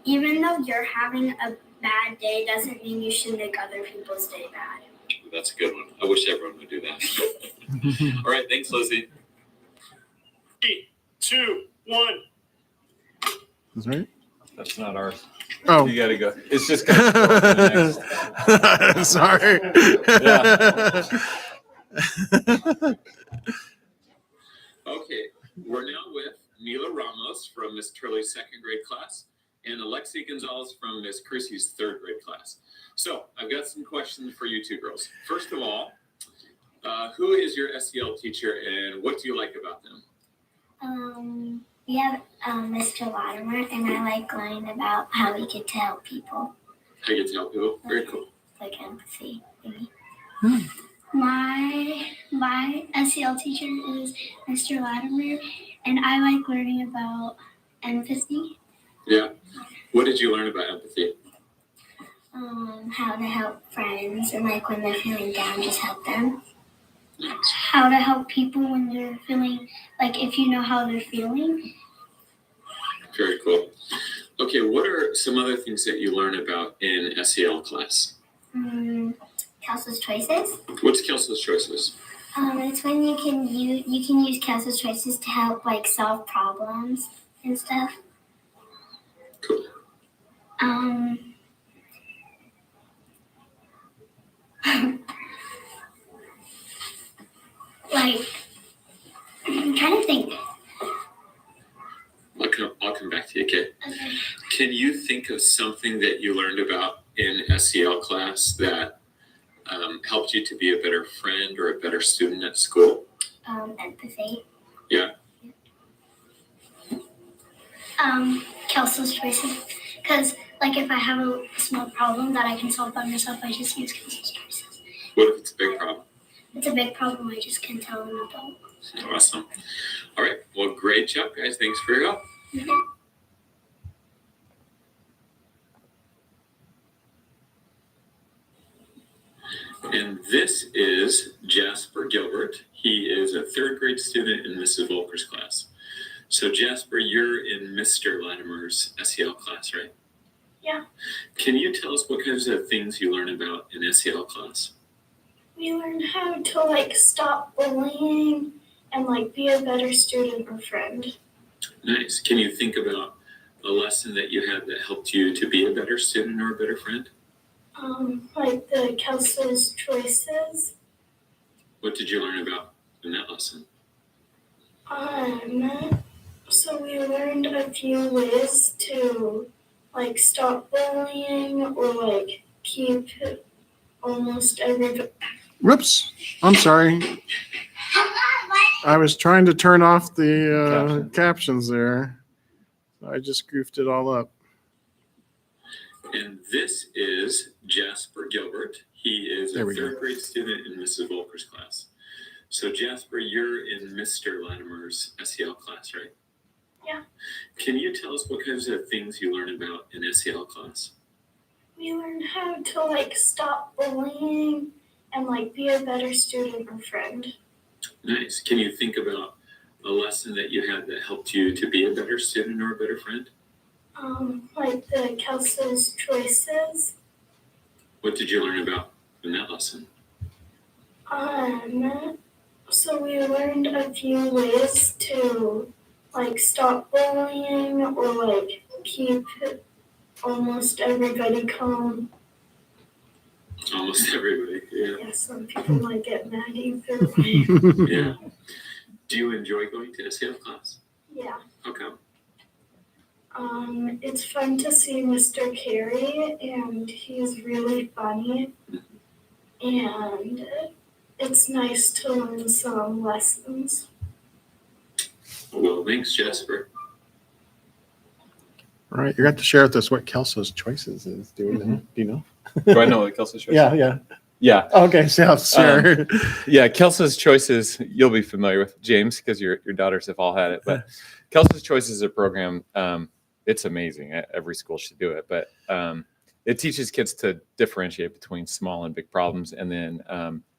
K: Even though you're having a bad day doesn't mean you should make other people's day bad.
J: That's a good one. I wish everyone would do that. All right, thanks, Lizzie. 3, 2, 1.
C: That's right.
I: That's not ours.
C: Oh.
I: You got to go. It's just
C: Sorry.
J: Okay, we're now with Mila Ramos from Miss Turley's 2nd grade class and Alexi Gonzalez from Miss Crucy's 3rd grade class. So I've got some questions for you 2 girls. First of all, who is your SEL teacher and what do you like about them?
K: We have Mr. Latimer, and I like learning about how we get to help people,
J: How you get to help people? Very cool.
K: like empathy, maybe. My SEL teacher is Mr. Latimer, and I like learning about empathy.
J: Yeah. What did you learn about empathy?
K: How to help friends, and like when they're feeling down, just help them.
J: Nice.
K: How to help people when they're feeling, like if you know how they're feeling.
J: Very cool. Okay, what are some other things that you learn about in SEL class?
K: Kelso's Choices.
J: What's Kelso's Choices?
K: It's when you can use Kelso's Choices to help like solve problems and stuff.
J: Cool.
K: Like, I'm trying to think.
J: I'll come back to you, okay?
K: Okay.
J: Can you think of something that you learned about in SEL class that helped you to be a better friend or a better student at school?
K: Empathy.
J: Yeah.
K: Kelso's Choices. Because, like, if I have a small problem that I can solve by myself, I just use Kelso's Choices.
J: What if it's a big problem?
K: It's a big problem I just can't tell them about.
J: Awesome. All right. Well, great job, guys. Thanks for your help. And this is Jasper Gilbert. He is a 3rd grade student in Mrs. Volker's class. So Jasper, you're in Mr. Latimer's SEL class, right?
K: Yeah.
J: Can you tell us what kinds of things you learn about in SEL class?
K: We learn how to, like, stop bullying and like be a better student or friend.
J: Nice. Can you think about a lesson that you had that helped you to be a better student or a better friend?
K: Like the Kelso's choices.
J: What did you learn about in that lesson?
K: So we learned a few ways to like stop bullying or like keep almost everybody.
C: Whoops, I'm sorry. I was trying to turn off the captions there. I just goofed it all up.
J: And this is Jasper Gilbert. He is a
C: There we go.
J: third grade student in Mrs. Volker's class. So Jasper, you're in Mr. Latimer's SEL class, right?
K: Yeah.
J: Can you tell us what kinds of things you learn about in SEL class?
K: We learned how to like stop bullying and like be a better student or friend.
J: Nice. Can you think about a lesson that you had that helped you to be a better student or a better friend?
K: Like the Kelso's choices.
J: What did you learn about in that lesson?
K: So we learned a few ways to like stop bullying or like keep almost everybody calm.
J: Almost everybody, yeah.
K: Yeah, some people might get mad either.
J: Yeah. Do you enjoy going to SEL class?
K: Yeah.
J: How come?
K: It's fun to see Mr. Carey, and he's really funny. And it's nice to learn some lessons.
J: Well, thanks, Jasper.
C: All right, you got to share with us what Kelso's choices is. Do you know?
I: Do I know what Kelso's choices?
C: Yeah.
I: Yeah.
C: Okay, so sure.
I: Yeah, Kelso's Choices, you'll be familiar with, James, because your daughters have all had it. But Kelso's Choices is a program. It's amazing. Every school should do it. But it teaches kids to differentiate between small and big problems, and then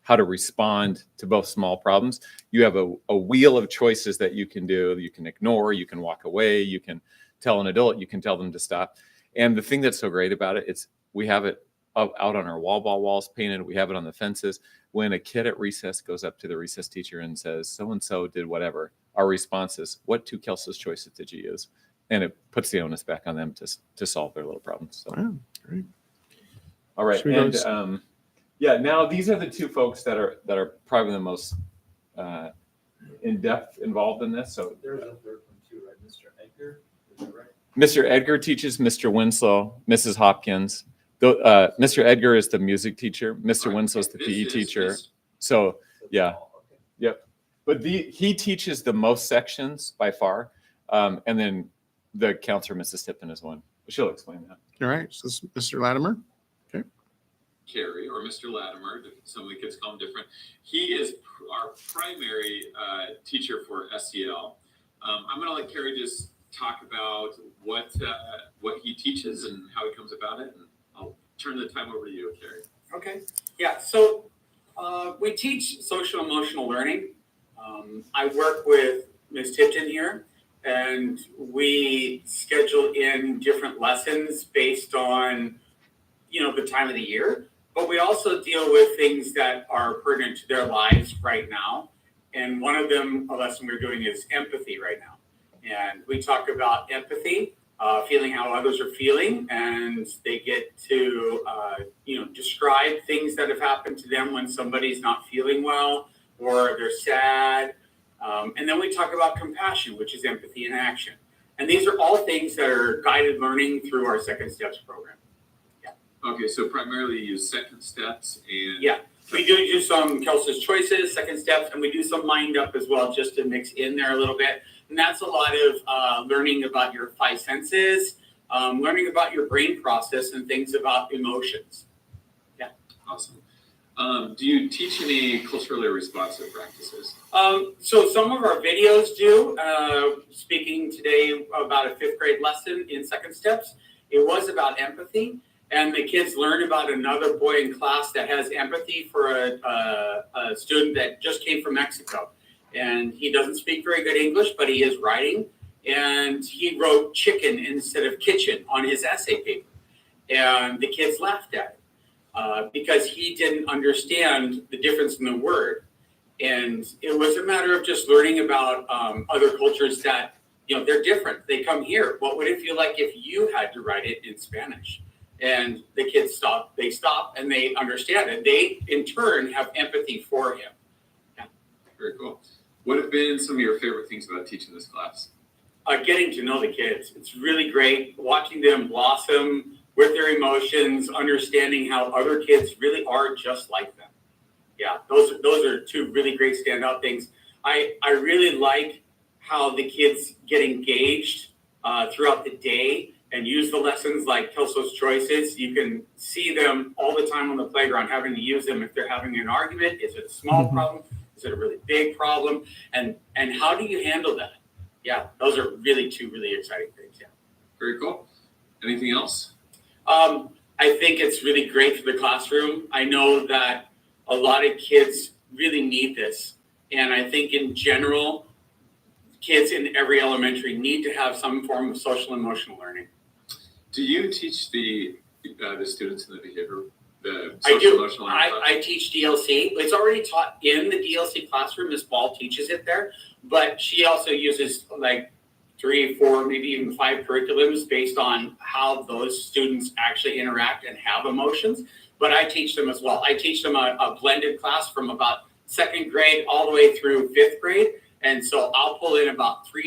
I: how to respond to both small problems. You have a wheel of choices that you can do. You can ignore, you can walk away, you can tell an adult, you can tell them to stop. And the thing that's so great about it, we have it out on our wall ball walls painted. We have it on the fences. When a kid at recess goes up to the recess teacher and says, so-and-so did whatever, our response is, what two Kelso's choices did you use? And it puts the onus back on them to solve their little problems. So.
C: Wow, great.
I: All right. And now these are the two folks that are probably the most in-depth involved in this. So
L: There's a third one too, right? Mr. Edgar, is that right?
I: Mr. Edgar teaches Mr. Winslow, Mrs. Hopkins. Mr. Edgar is the music teacher. Mr. Winslow's the PE teacher. So yeah, yep. But he teaches the most sections by far, and then the counselor, Mrs. Tippin, is one. She'll explain that.
C: All right, so this is Mr. Latimer. Okay.
J: Carey, or Mr. Latimer, some of the kids call him different. He is our primary teacher for SEL. I'm going to let Carey just talk about what he teaches and how he comes about it, and I'll turn the time over to you, Carey.
M: Okay. Yeah. So we teach social emotional learning. I work with Ms. Tipton here, and we schedule in different lessons based on, the time of the year. But we also deal with things that are pertinent to their lives right now. And one of them, a lesson we're doing, is empathy right now. And we talk about empathy, feeling how others are feeling, and they get to, describe things that have happened to them when somebody's not feeling well or they're sad. And then we talk about compassion, which is empathy in action. And these are all things that are guided learning through our Second Steps program. Yeah.
J: Okay, so primarily you use Second Steps and...
M: Yeah, we do some Kelso's Choices, Second Steps, and we do some Mind Up as well, just to mix in there a little bit. And that's a lot of learning about your five senses, learning about your brain process and things about emotions. Yeah.
J: Awesome. Do you teach any culturally responsive practices?
M: So some of our videos do. Speaking today about a 5th grade lesson in Second Steps, it was about empathy. And the kids learned about another boy in class that has empathy for a student that just came from Mexico. And he doesn't speak very good English, but he is writing. And he wrote chicken instead of kitchen on his essay paper. And the kids laughed at it because he didn't understand the difference in the word. And it was a matter of just learning about other cultures that, they're different. They come here. What would it feel like if you had to write it in Spanish? And the kids stop, and they understand it. They, in turn, have empathy for him. Yeah.
J: Very cool. What have been some of your favorite things about teaching this class?
M: Getting to know the kids. It's really great watching them blossom with their emotions, understanding how other kids really are just like them. Yeah, those are two really great standout things. I really like how the kids get engaged throughout the day and use the lessons like Kelso's Choices. You can see them all the time on the playground having to use them if they're having an argument. Is it a small problem? Is it a really big problem? And how do you handle that? Yeah, those are two really exciting things. Yeah.
J: Very cool. Anything else?
M: I think it's really great for the classroom. I know that a lot of kids really need this. And I think in general, kids in every elementary need to have some form of social emotional learning.
J: Do you teach the students in the behavior, the
M: I
J: social
M: do.
J: emotional learning class?
M: I teach DLC. It's already taught in the DLC classroom. Ms. Ball teaches it there, but she also uses like 3, 4, maybe even 5 curriculums based on how those students actually interact and have emotions. But I teach them as well. I teach them a blended class from about 2nd grade all the way through 5th grade. And so I'll pull in about 4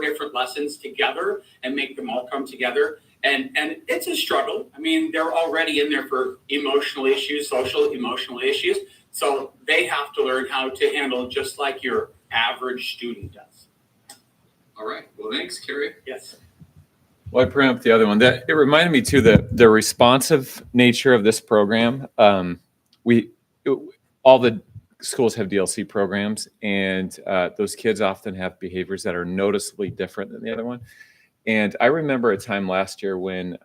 M: different lessons together and make them all come together. And it's a struggle. I mean, they're already in there for emotional issues, social emotional issues. So they have to learn how to handle just like your average student does.
J: All right. Well, thanks, Carrie.
M: Yes.
I: Well, I bring up the other one. That it reminded me too that the responsive nature of this program. All the schools have DLC programs, and those kids often have behaviors that are noticeably different than the other one. And I remember a time last year when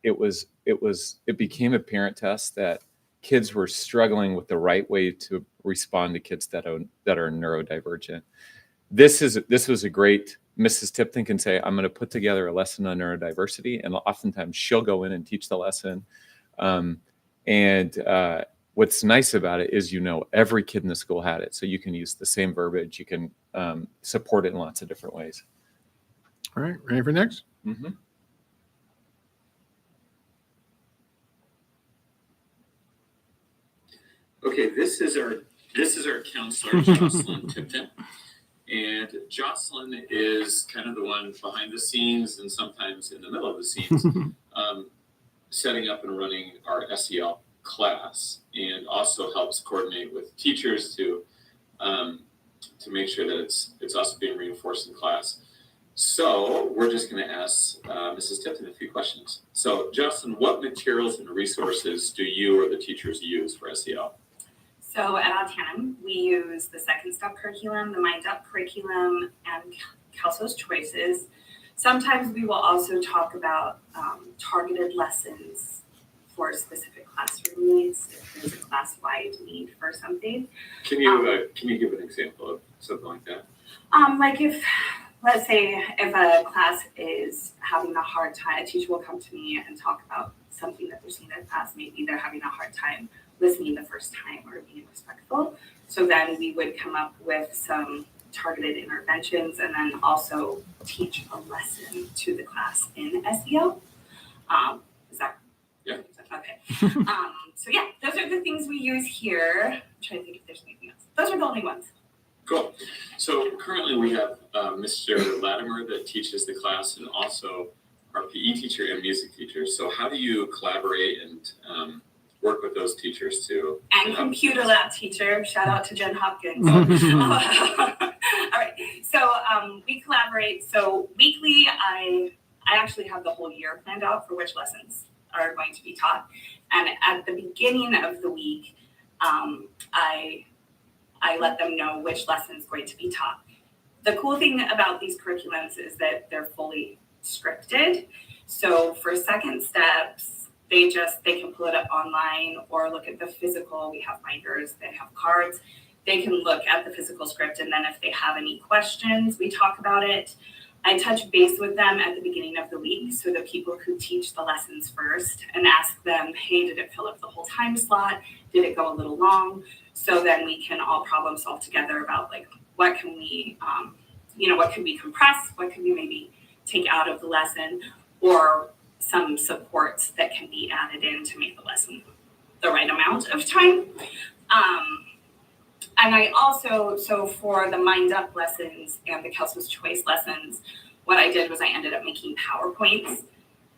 I: it became apparent to us that kids were struggling with the right way to respond to kids that are neurodivergent. This was a great. Mrs. Tipton can say, I'm going to put together a lesson on neurodiversity, and oftentimes she'll go in and teach the lesson. What's nice about it is, every kid in the school had it. So you can use the same verbiage. You can support it in lots of different ways.
C: All right, ready for next?
I: Mm-hmm.
J: Okay, this is our counselor, Jocelyn Tipton. And Jocelyn is kind of the one behind the scenes and sometimes in the middle of the scenes, setting up and running our SEL class, and also helps coordinate with teachers to make sure that it's also being reinforced in class. So we're just going to ask Mrs. Tipton a few questions. So Jocelyn, what materials and resources do you or the teachers use for SEL?
N: So at Altanum, we use the Second Step curriculum, the Mind Up curriculum, and Kelso's Choices. Sometimes we will also talk about targeted lessons for specific classroom needs, if there's a class-wide need for something.
J: Can you give an example of something like that?
N: Like let's say if a class is having a hard time, a teacher will come to me and talk about something that they're seeing in class. Maybe they're having a hard time listening the first time or being respectful. So then we would come up with some targeted interventions and then also teach a lesson to the class in SEL. Is that?
J: Yeah.
N: Okay. So yeah, those are the things we use here. I'm trying to think if there's anything else. Those are the only ones.
J: Cool. So currently we have Mr. Latimer that teaches the class, and also our PE teacher and music teacher. So how do you collaborate and work with those teachers to?
N: And computer lab teacher, shout out to Jen Hopkins. All right, so we collaborate. So weekly, I actually have the whole year planned out for which lessons are going to be taught. And at the beginning of the week, I let them know which lesson is going to be taught. The cool thing about these curriculums is that they're fully scripted. So for second steps, they can pull it up online or look at the physical. We have binders, they have cards. They can look at the physical script, and then if they have any questions, we talk about it. I touch base with them at the beginning of the week, so the people who teach the lessons first, and ask them, hey, did it fill up the whole time slot? Did it go a little long? So then we can all problem solve together about like, what can we, what can we compress? What can we maybe take out of the lesson, or some supports that can be added in to make the lesson the right amount of time. And I also, so for the Mind Up lessons and the Kelso's Choice lessons, what I did was I ended up making PowerPoints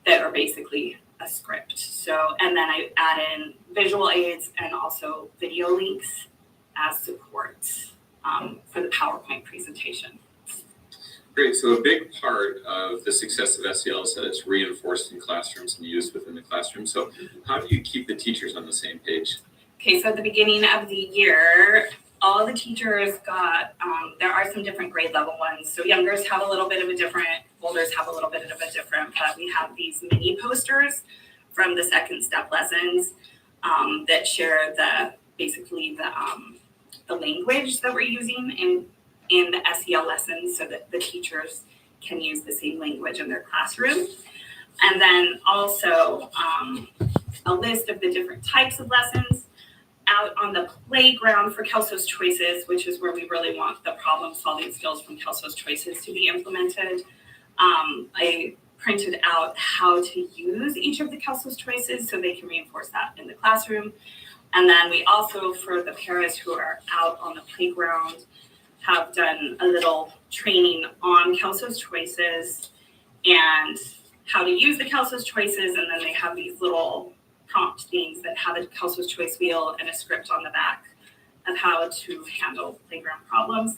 N: that are basically a script. So, and then I add in visual aids and also video links as support for the PowerPoint presentation.
J: Great. So a big part of the success of SEL is that it's reinforced in classrooms and used within the classroom. So how do you keep the teachers on the same page?
N: Okay, so at the beginning of the year, all the teachers got, there are some different grade level ones. So youngers have a little bit of a different, olders have a little bit of a different, but we have these mini posters from the second step lessons that share basically the language that we're using in the SEL lessons, so that the teachers can use the same language in their classroom. And then also a list of the different types of lessons out on the playground for Kelso's Choices, which is where we really want the problem solving skills from Kelso's Choices to be implemented. I printed out how to use each of the Kelso's Choices so they can reinforce that in the classroom. And then we also, for the parents who are out on the playground, have done a little training on Kelso's Choices and how to use the Kelso's Choices. And then they have these little prompt things that have a Kelso's Choice wheel and a script on the back of how to handle playground problems.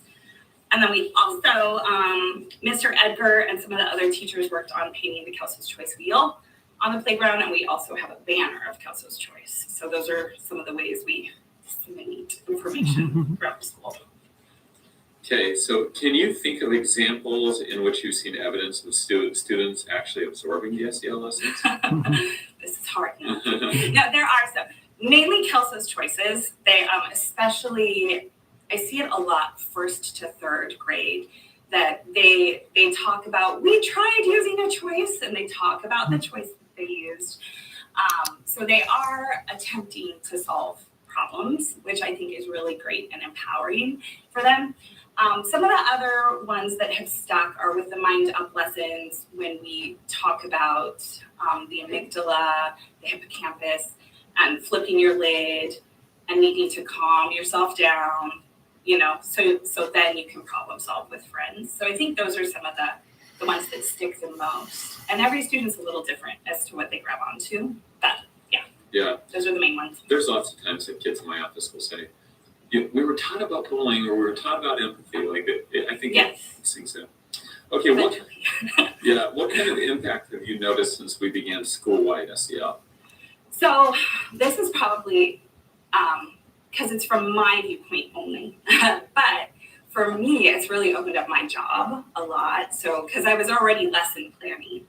N: And then we also, Mr. Edgar and some of the other teachers worked on painting the Kelso's Choice wheel on the playground, and we also have a banner of Kelso's Choice. So those are some of the ways we disseminate information throughout the school.
J: Okay, so can you think of examples in which you've seen evidence of students actually absorbing the SEL lessons?
N: This is hard. No, there are some. Mainly Kelso's Choices. They especially, I see it a lot first to third grade, that they talk about, we tried using a choice, and they talk about the choice that they used. So they are attempting to solve problems, which I think is really great and empowering for them. Some of the other ones that have stuck are with the Mind Up lessons, when we talk about the amygdala, the hippocampus, and flipping your lid and needing to calm yourself down, so then you can problem solve with friends. So I think those are some of the ones that stick the most. And every student's a little different as to what they grab onto, but yeah, those are the main ones.
J: There's lots of times that kids in my office will say, we were taught about bullying, or we were taught about empathy. I think these things in. Okay, what kind of impact have you noticed since we began school-wide SEL?
N: So this is probably, because it's from my viewpoint only, but for me, it's really opened up my job a lot. So, because I was already lesson planning,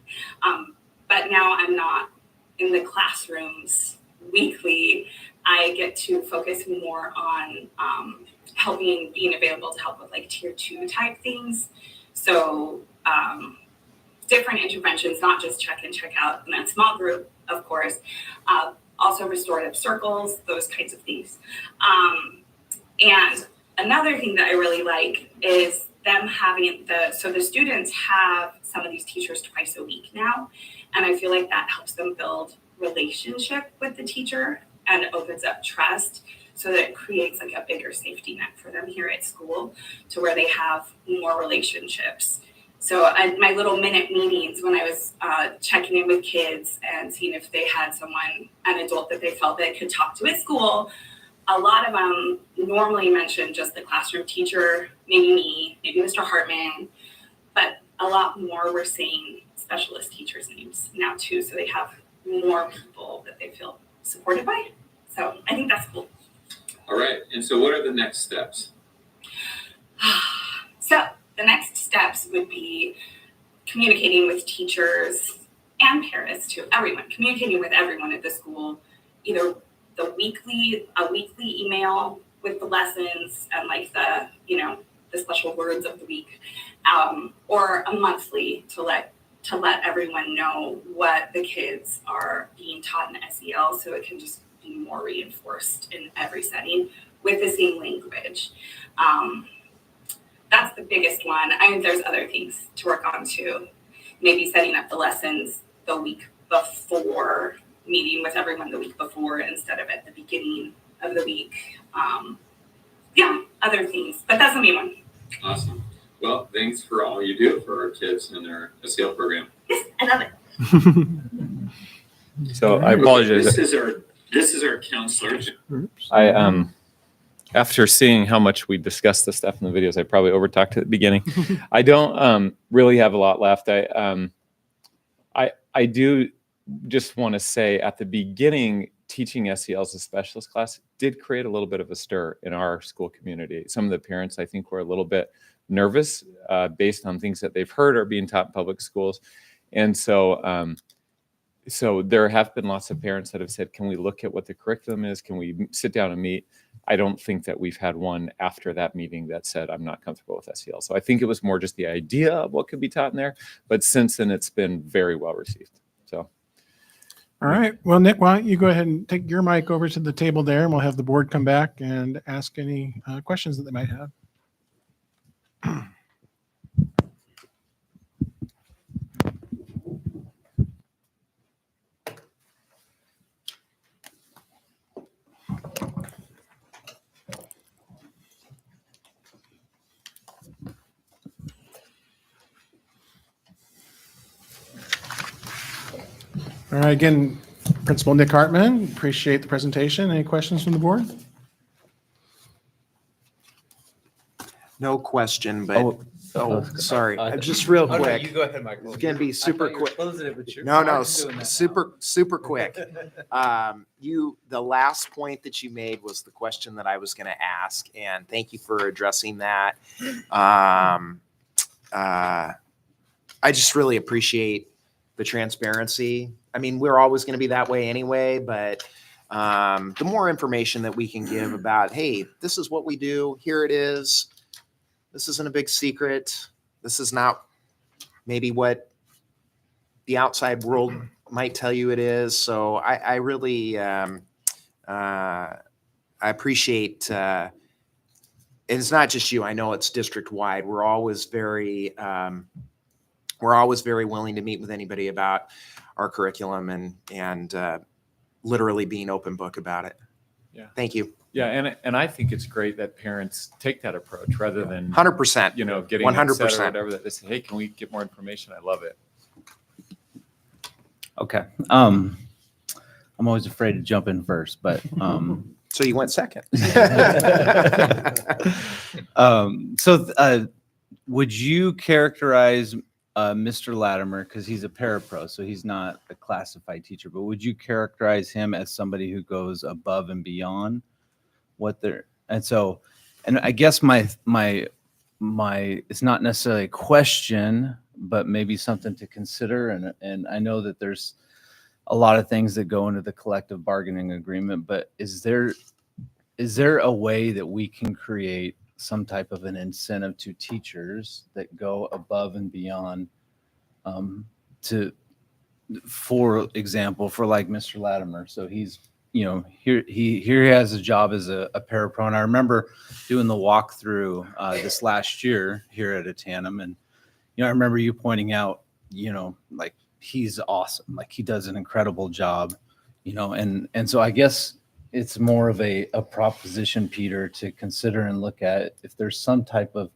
N: but now I'm not in the classrooms weekly. I get to focus more on being available to help with like tier 2 type things. So different interventions, not just check in, check out in a small group, of course, also restorative circles, those kinds of things. And another thing that I really like is them having the students have some of these teachers twice a week now. And I feel like that helps them build relationship with the teacher and opens up trust, so that it creates like a bigger safety net for them here at school, to where they have more relationships. So my little minute meetings, when I was checking in with kids and seeing if they had an adult that they felt they could talk to at school, a lot of them normally mention just the classroom teacher, maybe me, maybe Mr. Hartman, but a lot more were saying specialist teachers' names now too, so they have more people that they feel supported by. So I think that's cool.
J: All right, and so what are the next steps?
N: So the next steps would be communicating with teachers and parents, to everyone, communicating with everyone at the school, either a weekly email with the lessons and like the the special words of the week, or a monthly to let everyone know what the kids are being taught in SEL, so it can just be more reinforced in every setting with the same language. That's the biggest one. I mean, there's other things to work on too. Maybe setting up the lessons the week before, meeting with everyone the week before instead of at the beginning of the week. Other things, but that's the main one.
J: Awesome. Well, thanks for all you do for our kids and their SEL program.
N: Yes, I love it.
I: So I apologize.
J: This is our counselor.
I: After seeing how much we discussed this stuff in the videos, I probably overtalked at the beginning. I don't really have a lot left. I do just want to say at the beginning, teaching SEL as a specialist class did create a little bit of a stir in our school community. Some of the parents, I think, were a little bit nervous based on things that they've heard are being taught in public schools. And so there have been lots of parents that have said, can we look at what the curriculum is? Can we sit down and meet? I don't think that we've had one after that meeting that said, I'm not comfortable with SEL. So I think it was more just the idea of what could be taught in there. But since then, it's been very well received. So.
C: All right. Well, Nick, why don't you go ahead and take your mic over to the table there, and we'll have the board come back and ask any questions that they might have. All right, again, Principal Nick Hartman, appreciate the presentation. Any questions from the board?
A: No question, but, sorry, just real quick.
D: You go ahead, Michael.
A: It's gonna be super quick.
D: Closing it, but you're
A: No,
D: doing that
A: super quick. The last point that you made was the question that I was going to ask, and thank you for addressing that. I just really appreciate the transparency. I mean, we're always going to be that way anyway, but the more information that we can give about, hey, this is what we do, here it is. This isn't a big secret. This is not maybe what the outside world might tell you it is. So I really I appreciate. It's not just you. I know it's district wide. We're always very willing to meet with anybody about our curriculum and literally being open book about it.
I: Yeah.
A: Thank you.
I: Yeah, and I think it's great that parents take that approach rather than
A: 100%.
I: Getting
A: 100%.
I: upset or whatever. That they say, hey, can we get more information? I love it.
D: Okay. I'm always afraid to jump in first, but
A: so you went second.
D: Would you characterize Mr. Latimer, because he's a parapro, so he's not a classified teacher, but would you characterize him as somebody who goes above and beyond what they're, and I guess my it's not necessarily a question, but maybe something to consider. And I know that there's a lot of things that go into the collective bargaining agreement, but is there a way that we can create some type of an incentive to teachers that go above and beyond for example, for like Mr. Latimer. So he's, here he has a job as a parapro. And I remember doing the walkthrough this last year here at Atanum. And, I remember you pointing out, like he's awesome. Like he does an incredible job, and so I guess it's more of a proposition, Peter, to consider and look at if there's some type of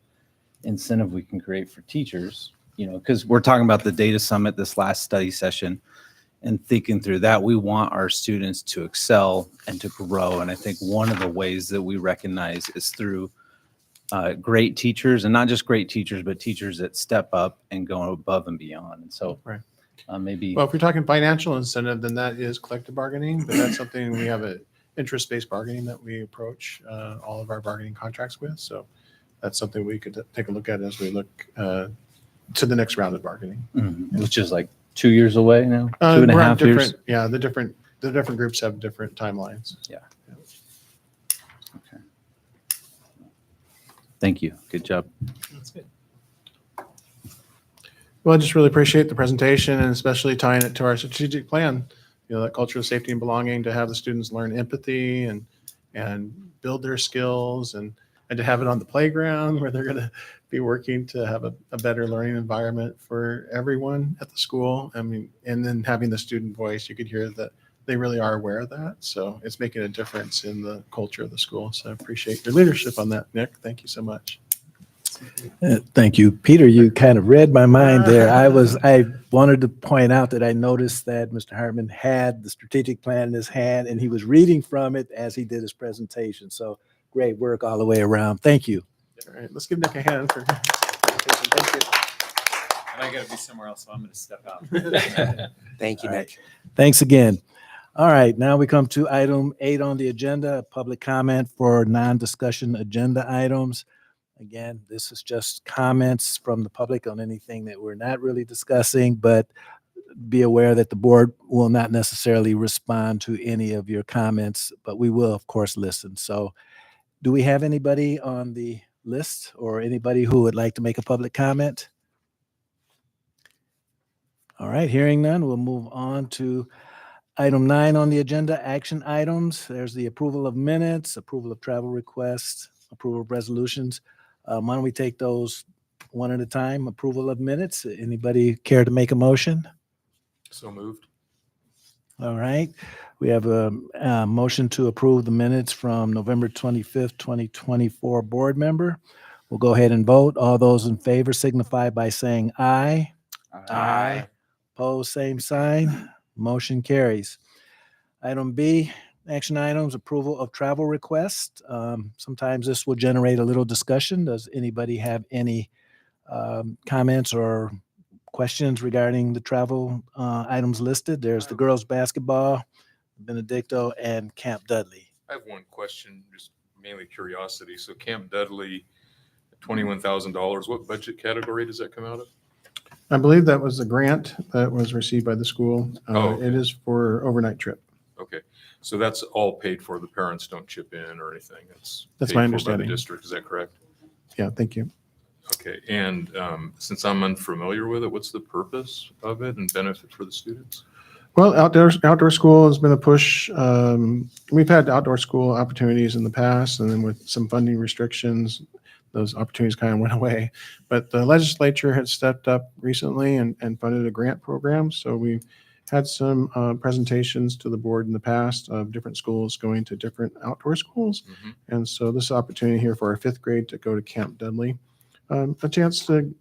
D: incentive we can create for teachers, because we're talking about the data summit this last study session and thinking through that. We want our students to excel and to grow. And I think one of the ways that we recognize is through great teachers, and not just great teachers, but teachers that step up and go above and beyond. And so
C: right.
D: Maybe.
C: Well, if we're talking financial incentive, then that is collective bargaining, but that's something we have a interest-based bargaining that we approach all of our bargaining contracts with. So that's something we could take a look at as we look to the next round of bargaining.
D: Mm-hmm. Which is like 2 years away now, 2.5 years.
C: Yeah, the different groups have different timelines.
D: Yeah. Okay. Thank you. Good job.
C: Well, I just really appreciate the presentation and especially tying it to our strategic plan. You know, that culture of safety and belonging, to have the students learn empathy and build their skills, and to have it on the playground where they're going to be working to have a better learning environment for everyone at the school. I mean, and then having the student voice, you could hear that they really are aware of that. So it's making a difference in the culture of the school. So I appreciate your leadership on that, Nick. Thank you so much.
H: Thank you, Peter. You kind of read my mind there. I wanted to point out that I noticed that Mr. Hartman had the strategic plan in his hand, and he was reading from it as he did his presentation. So great work all the way around. Thank you.
C: All right, let's give Nick a hand for. Thank you.
I: And I got to be somewhere else, so I'm going to step out.
A: Thank you,
H: All right.
A: Nick.
H: Thanks again. All right, now we come to item 8 on the agenda, public comment for non-discussion agenda items. Again, this is just comments from the public on anything that we're not really discussing, but be aware that the board will not necessarily respond to any of your comments, but we will, of course, listen. So do we have anybody on the list or anybody who would like to make a public comment? All right, hearing none, we'll move on to item 9 on the agenda, action items. There's the approval of minutes, approval of travel requests, approval of resolutions. Why don't we take those one at a time? Approval of minutes. Anybody care to make a motion?
G: So moved.
H: All right. We have a motion to approve the minutes from November 25th, 2024 board member. We'll go ahead and vote. All those in favor signify by saying aye.
A: Aye.
H: Opposed, same sign. Motion carries. Item B, action items, approval of travel request. Sometimes this will generate a little discussion. Does anybody have any comments or questions regarding the travel items listed? There's the girls' basketball, Benedicto, and Camp Dudley.
G: I have one question, just mainly curiosity. So Camp Dudley, $21,000, what budget category does that come out of?
C: I believe that was a grant that was received by the school.
G: Okay.
C: It is for overnight trip.
G: Okay, so that's all paid for. The parents don't chip in or anything.
C: That's
G: paid
C: my
G: for
C: understanding.
G: By the district, is that correct?
C: Yeah, thank you.
G: Okay, and since I'm unfamiliar with it, what's the purpose of it and benefit for the students?
C: Well, outdoor school has been a push. We've had outdoor school opportunities in the past, and then with some funding restrictions, those opportunities kind of went away. But the legislature had stepped up recently and funded a grant program. So we had some presentations to the board in the past of different schools going to different outdoor schools.
G: Mhm.
C: And so this opportunity here for our 5th grade to go to Camp Dudley, a chance to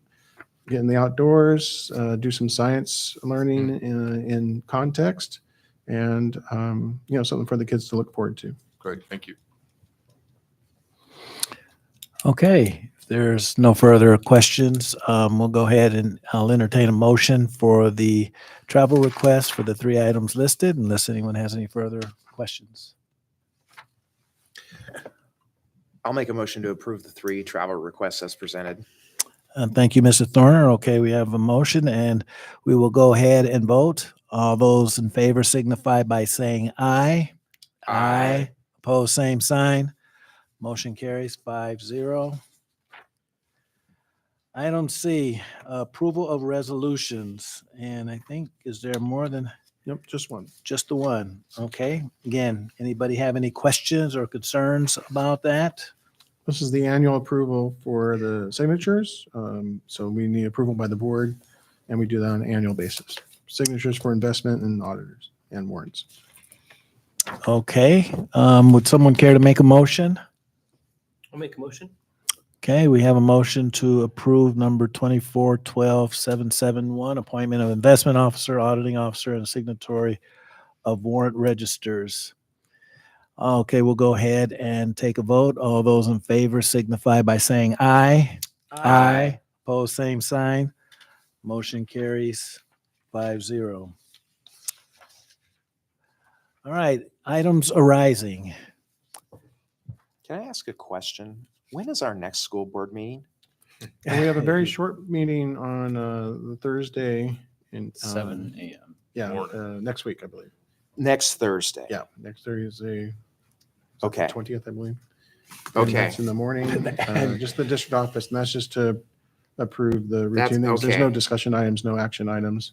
C: get in the outdoors, do some science learning in context, and something for the kids to look forward to.
G: Great, thank you.
H: Okay, if there's no further questions, we'll go ahead and I'll entertain a motion for the travel request for the 3 items listed, unless anyone has any further questions.
A: I'll make a motion to approve the 3 travel requests as presented.
H: Thank you, Mr. Thorner. Okay, we have a motion and we will go ahead and vote. All those in favor signify by saying aye.
A: Aye.
H: Opposed, same sign. Motion carries 5-0. Item C, approval of resolutions. And I think, is there more than
C: Yep, just one.
H: just the one? Okay. Again, anybody have any questions or concerns about that?
C: This is the annual approval for the signatures. So we need approval by the board, and we do that on an annual basis. Signatures for investment and auditors and warrants.
H: Okay. Would someone care to make a motion?
F: I'll make a motion.
H: Okay, we have a motion to approve number 24-12-771, appointment of investment officer, auditing officer, and signatory of warrant registers. Okay, we'll go ahead and take a vote. All those in favor signify by saying aye. Aye. Opposed, same sign. Motion carries 5-0. All right, items arising.
A: Can I ask a question? When is our next school board meeting?
C: And we have a very short meeting on the Thursday in
D: 7 a.m.
C: Yeah,
G: Morning.
C: next week, I believe.
A: Next Thursday.
C: Yeah, next Thursday.
A: Okay.
C: 20th, I believe. And
A: Okay.
C: that's in the morning, just the district office, and that's just to approve the
A: That's-
C: routine things. There's no
A: okay.
C: discussion items, no action items,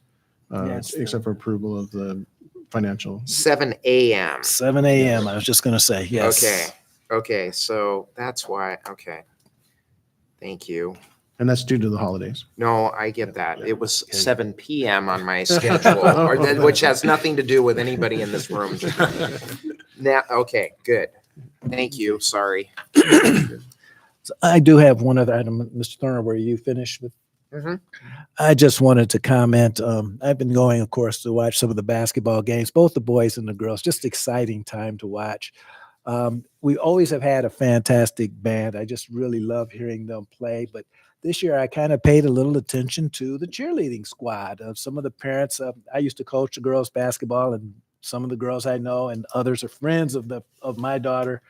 H: Yes.
C: except for approval of the financial.
A: 7 a.m.
H: 7 a.m. I was just going to say, yes.
A: Okay. Okay. So that's why. Okay. Thank you.
C: And that's due to the holidays.
A: No, I get that. It was
H: Okay.
A: 7 p.m. on my schedule, which has nothing to do with anybody in this room. Now, okay, good. Thank you. Sorry.
H: So I do have one other item, Mr. Thorner, were you finished with?
A: Mhm.
H: I just wanted to comment. I've been going, of course, to watch some of the basketball games, both the boys and the girls. Just exciting time to watch. We always have had a fantastic band. I just really love hearing them play. But this year, I kind of paid a little attention to the cheerleading squad. Some of the parents, I used to coach the girls basketball, and some of the girls I know and others are friends of my daughter.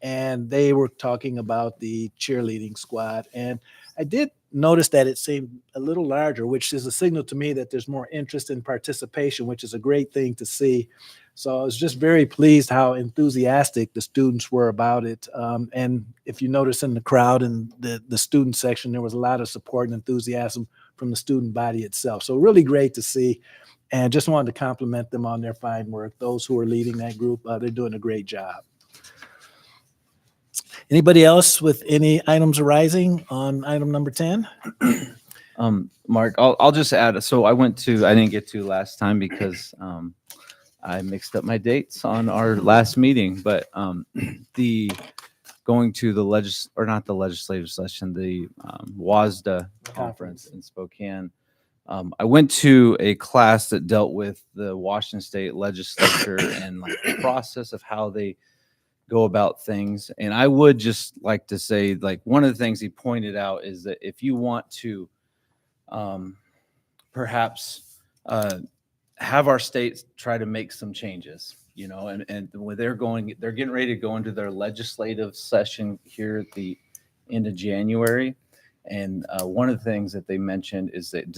H: And they were talking about the cheerleading squad. And I did notice that it seemed a little larger, which is a signal to me that there's more interest and participation, which is a great thing to see. So I was just very pleased how enthusiastic the students were about it. And if you notice in the crowd and the student section, there was a lot of support and enthusiasm from the student body itself. So really great to see. And just wanted to compliment them on their fine work. Those who are leading that group, they're doing a great job. Anybody else with any items arising on item number 10?
D: Mark, I'll just add, so I didn't get to last time because I mixed up my dates on our last meeting, but going to not the legislative session, the WVSD conference in Spokane. I went to a class that dealt with the Washington State legislature and like the process of how they go about things. And I would just like to say, like, one of the things he pointed out is that if you want to perhaps have our states try to make some changes, and when they're getting ready to go into their legislative session here at the end of January. And one of the things that they mentioned is that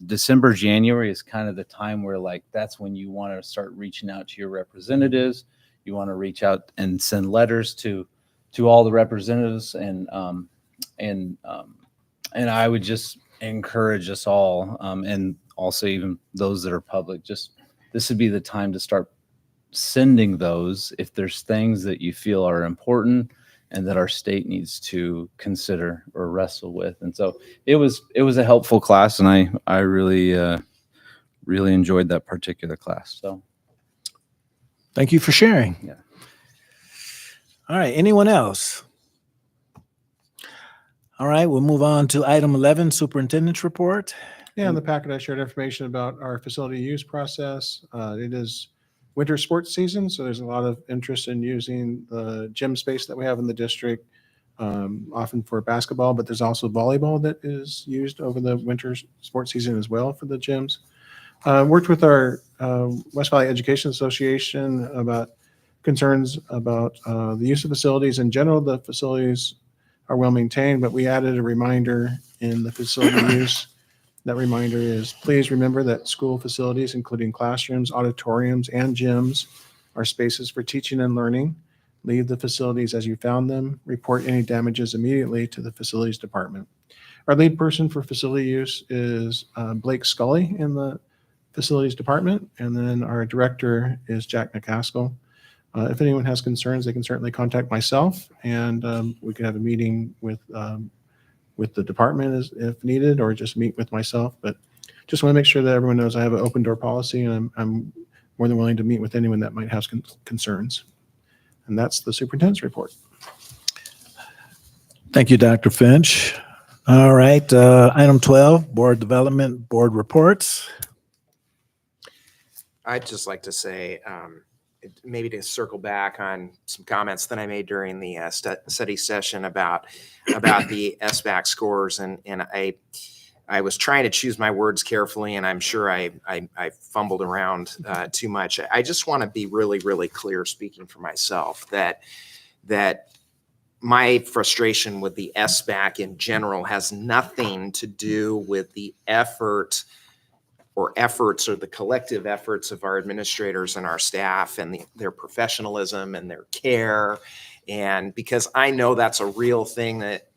D: December, January is kind of the time where, like, that's when you want to start reaching out to your representatives. You want to reach out and send letters to all the representatives, and I would just encourage us all, and also even those that are public, just this would be the time to start sending those if there's things that you feel are important and that our state needs to consider or wrestle with. And so it was a helpful class, and I really enjoyed that particular class. So.
H: Thank you for sharing.
D: Yeah.
H: All right. Anyone else? All right. We'll move on to item 11, superintendent's report.
C: Yeah, in the packet, I shared information about our facility use process. It is winter sports season, so there's a lot of interest in using the gym space that we have in the district, often for basketball, but there's also volleyball that is used over the winter sports season as well for the gyms. Worked with our West Valley Education Association about concerns about the use of facilities. In general, the facilities are well maintained, but we added a reminder in the facility use. That reminder is, please remember that school facilities, including classrooms, auditoriums, and gyms, are spaces for teaching and learning. Leave the facilities as you found them. Report any damages immediately to the facilities department. Our lead person for facility use is Blake Scully in the facilities department, and then our director is Jack McCaskill. If anyone has concerns, they can certainly contact myself, and we can have a meeting with the department if needed, or just meet with myself. But just want to make sure that everyone knows I have an open door policy, and I'm more than willing to meet with anyone that might have concerns. And that's the superintendent's report.
H: Thank you, Dr. Finch. All right. Item 12, board development, board reports.
A: I'd just like to say, maybe to circle back on some comments that I made during the study session about the SBAC scores, and I was trying to choose my words carefully, and I'm sure I fumbled around too much. I just want to be really, really clear, speaking for myself, that my frustration with the SBAC in general has nothing to do with the efforts or the collective efforts of our administrators and our staff, and their professionalism and their care And because I know that's a real thing that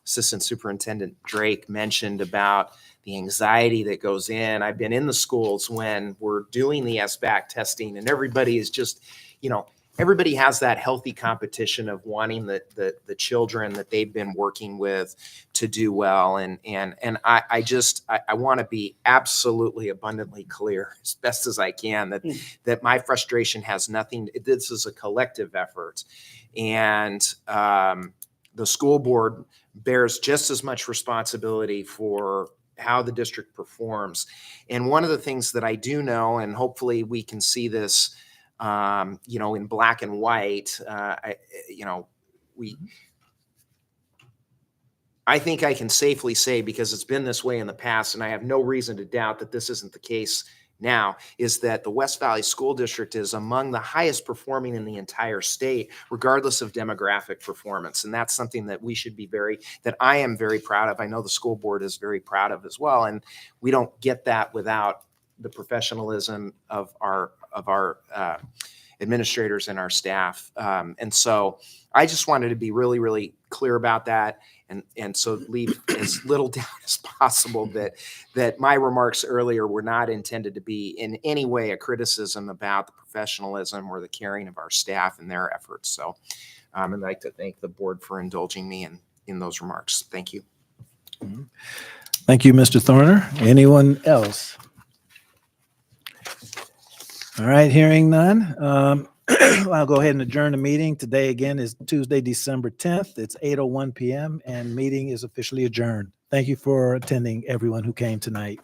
A: Assistant Superintendent Drake mentioned about the anxiety that goes in. I've been in the schools when we're doing the SBAC testing and everybody is just, everybody has that healthy competition of wanting the children that they've been working with to do well. And I want to be absolutely abundantly clear as best as I can that my frustration has nothing. This is a collective effort. And the school board bears just as much responsibility for how the district performs. And one of the things that I do know, and hopefully we can see this, in black and white, I think I can safely say, because it's been this way in the past, and I have no reason to doubt that this isn't the case now, is that the West Valley School District is among the highest performing in the entire state, regardless of demographic performance. And that's something that that I am very proud of. I know the school board is very proud of as well. And we don't get that without the professionalism of our administrators and our staff. And so I just wanted to be really, really clear about that. And so leave as little doubt as possible that my remarks earlier were not intended to be in any way a criticism about the professionalism or the caring of our staff and their efforts. So I'd like to thank the board for indulging me in those remarks. Thank you.
H: Thank you, Mr. Thorner. Anyone else? All right, hearing none. I'll go ahead and adjourn the meeting. Today, again, is Tuesday, December 10th. It's 8:01 p.m. and meeting is officially adjourned. Thank you for attending, everyone who came tonight.